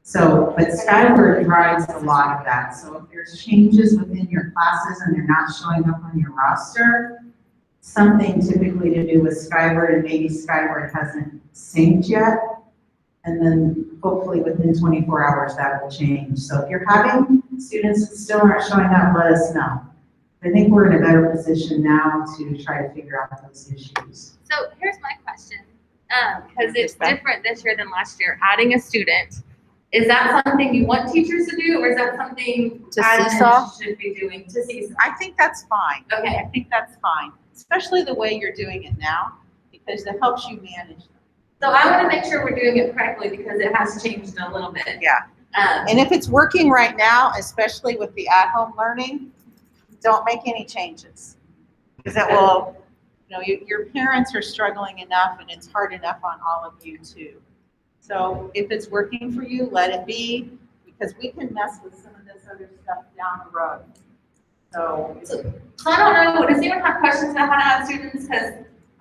So, but Skyward drives a lot of that. So if there's changes within your classes and they're not showing up on your roster, something typically to do with Skyward, and maybe Skyward hasn't synced yet, and then hopefully within 24 hours that will change. So if you're having students that still aren't showing up, let us know. I think we're in a better position now to try to figure out those issues. So here's my question, because it's different this year than last year, adding a student. Is that something you want teachers to do, or is that something To admin Seesaw? should be doing to Seesaw? I think that's fine. Okay. I think that's fine, especially the way you're doing it now, because it helps you manage them. So I want to make sure we're doing it correctly because it has changed a little bit. Yeah. And if it's working right now, especially with the at-home learning, don't make any changes. Because that will, you know, your parents are struggling enough and it's hard enough on all of you too. So if it's working for you, let it be, because we can mess with some of this other stuff down the road. So So I don't know, does anyone have questions about how to add students? Because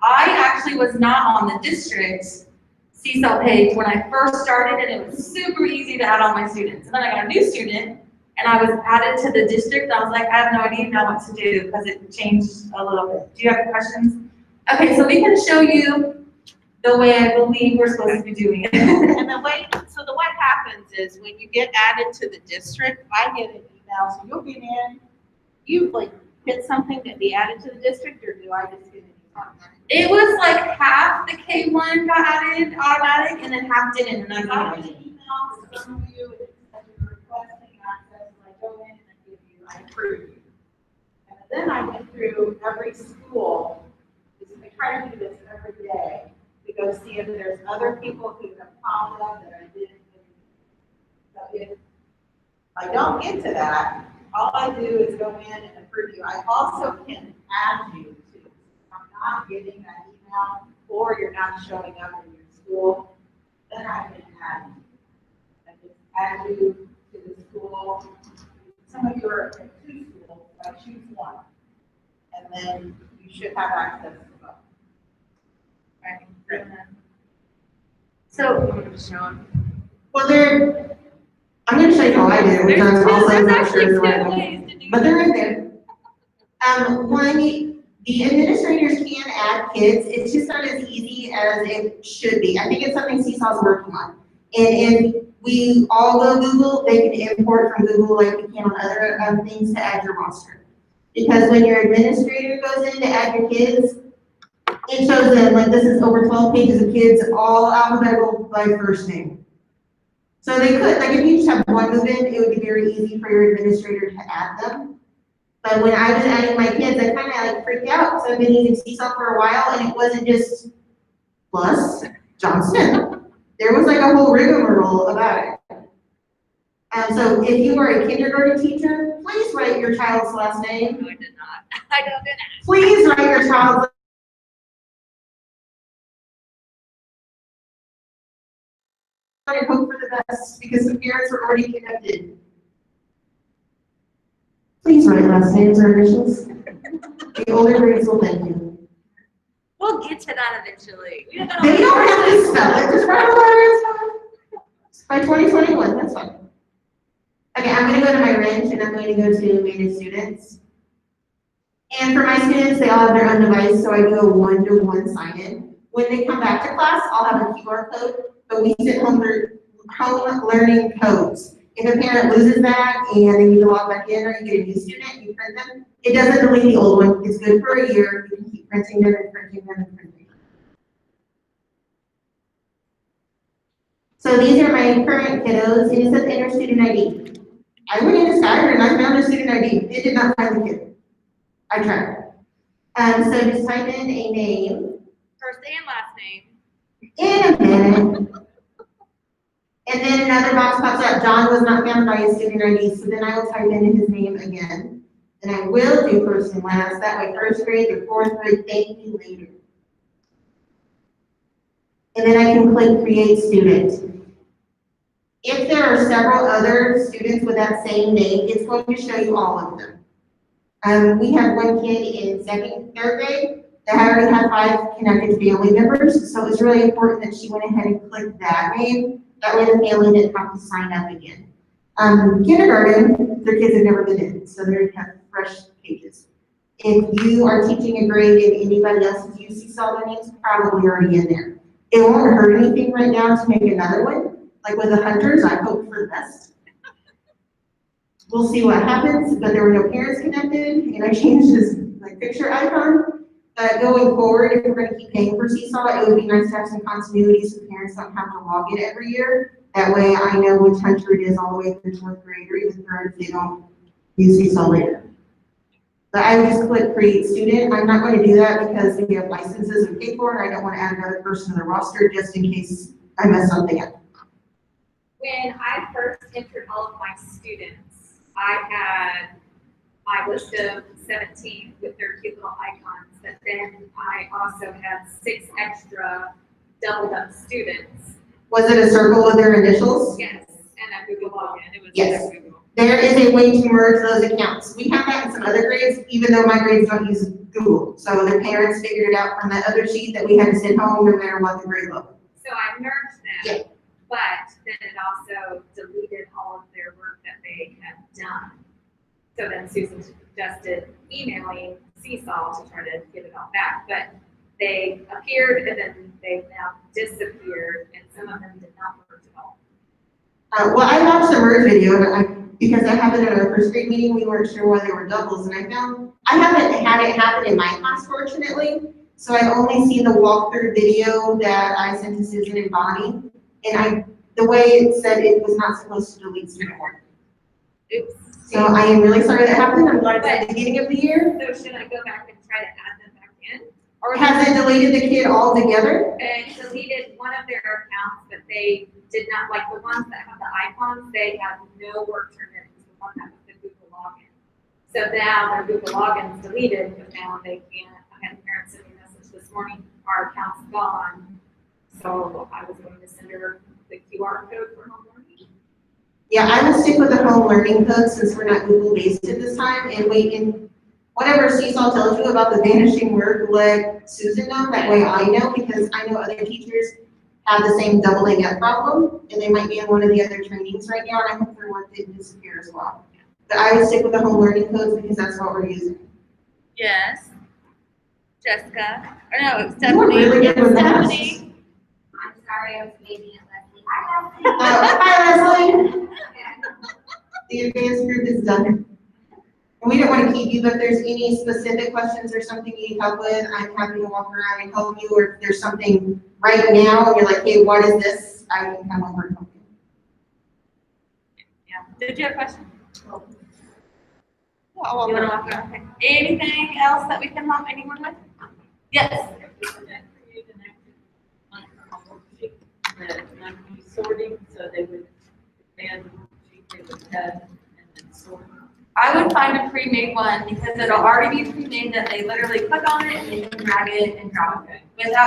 I actually was not on the district's Seesaw page when I first started, and it was super easy to add all my students. And then I got a new student, and I was added to the district. I was like, I have no idea now what to do because it changed a little bit. Do you have questions? Okay, so we can show you the way I believe we're supposed to be doing it. And so what happens is when you get added to the district, I get an email, so you'll get in, you like hit something to be added to the district, or do I just get an email? It was like half the K1 got added automatic, and then half didn't, and I I got get it. an email to some of you, and it says you're requesting access, and I go in and I give you, I approve you. And then I went through every school, I try to do this every day, to go see if there's other people who have popped up that I didn't. So if I don't get to that, all I do is go in and approve you. I also can add you to, if I'm not getting that email, or you're not showing up in your school, then I can add you. I just add you to the school. Some of you are at 2 schools, I choose one. And then you should have access to both. Okay. So, Well, I'm gonna show you how I did it, which I'm also not sure is the right way. But they're in there. One, the administrators can add kids, it's just not as easy as it should be. I think it's something Seesaw's working on. And if we all go Google, they can import from Google like we can on other things to add your roster. Because when your administrator goes in to add your kids, it shows them, like this is over 12 pages of kids, all alphabetical by first name. So they could, like if you just have one move-in, it would be very easy for your administrator to add them. But when I was adding my kids, I kind of like freaked out because I've been using Seesaw for a while and it wasn't just plus John Smith. There was like a whole rigmarole about it. So if you are a kindergarten teacher, please write your child's last name. no, I did not. I don't do that. Please write your child's and hope for the best because the parents are already connected. Please write last names or initials. The older grades will thank you. We'll get to that eventually. We don't know. They don't have to spell it, just write a letter, it's fine. By 2021, that's fine. Okay, I'm gonna go to my wrench and I'm going to go to manage students. And for my students, they all have their own device, so I do a one-to-one sign-in. When they come back to class, I'll have a QR code, but we send home learning codes. If a parent loses that and they need to log back in or you get a new student, you print them. It doesn't delete the old one. It's good for a year. You can keep printing them and printing them and printing them. So these are my current kiddos. It says enter student ID. I went into Skyler and I found a student ID. It did not find the kid. I tried. So just type in a name. First and last name. In a minute. And then another box pops up, John was not found by his student ID, so then I will type in his name again. And I will do first and last, that way first grade or fourth grade, thank you later. And then I can click create student. If there are several other students with that same name, it's going to show you all of them. We have one kid in third grade that already had 5 connected family members, so it was really important that she went ahead and clicked that name. That way the family didn't have to sign up again. Kindergarten, their kids have never been in, so they have fresh pages. If you are teaching a grade and anybody else has used Seesaw, their name's probably already in there. It won't hurt anything right now to make another one. Like with the hunters, I hope for the best. We'll see what happens, but there were no parents connected, and I changed this like picture icon. But going forward, if we're going to keep paying for Seesaw, it would be nice to have some continuity so parents don't have to log in every year. That way I know which hunter it is all the way through 4th grade or even 3rd if they don't use Seesaw later. But I would just click create student. I'm not going to do that because we have licenses and pay for it. I don't want to add another person to the roster just in case I mess something up. When I first entered all of my students, I had my list of 17 with their cute little icons, but then I also had 6 extra doubled up students. Was it a circle with their initials? Yes, and a Google login. It was Yes. Google. There is a way to merge those accounts. We have that in some other grades, even though my grades don't use Google. So their parents figured it out from that other sheet that we had to send home no matter what the grade level. So I merged them, Yeah. but then it also deleted all of their work that they had done. So then Susan suggested emailing Seesaw to try to get it all back, but they appeared and then they've now disappeared, and some of them did not merge at all. Well, I watched the merge video because that happened at our 1st grade meeting. We weren't sure why they were doubles, and I haven't had it happen in my class, fortunately. So I've only seen the walkthrough video that I sent to Susan and Bonnie, and the way it said it was not supposed to delete student work. Oops. So I am really sorry that happened. I'm glad it's at the beginning of the year. So should I go back and try to add them back in? Or has it deleted the kid altogether? And deleted one of their accounts, but they did not, like the ones that have the icons, they have no work turned in to the one that was the Google login. So now their Google login's deleted, but now they can't. I had a parent send me a message this morning, our account's gone. So I was going to send her the QR code for home learning. Yeah, I will stick with the home learning code since we're not Google based at this time and wait whatever Seesaw tells you about the vanishing word, let Susan know, that way I know, because I know other teachers have the same doubling up problem, and they might be in one of the other trainings right now, and I hope their one didn't disappear as well. But I would stick with the home learning codes because that's what we're using. Yes. Jessica, or no, it's You were Stephanie. really good with math. Stephanie. I'm sorry, I was waving at Leslie. Hi, Leslie. The advanced group is done. And we don't want to keep you, but if there's any specific questions or something you need help with, I'm happy to walk around and help you, or if there's something right now, and you're like, hey, what is this? I can come over and help you. Yeah. Did you have a question? Oh, You wanna walk around? Okay. Anything else that we can help anyone with? Yes. Sorting, so they would expand the worksheet, they would cut and then sort. I would find a pre-made one because it'll already be pre-made that they literally click on it and they can drag it and drop it without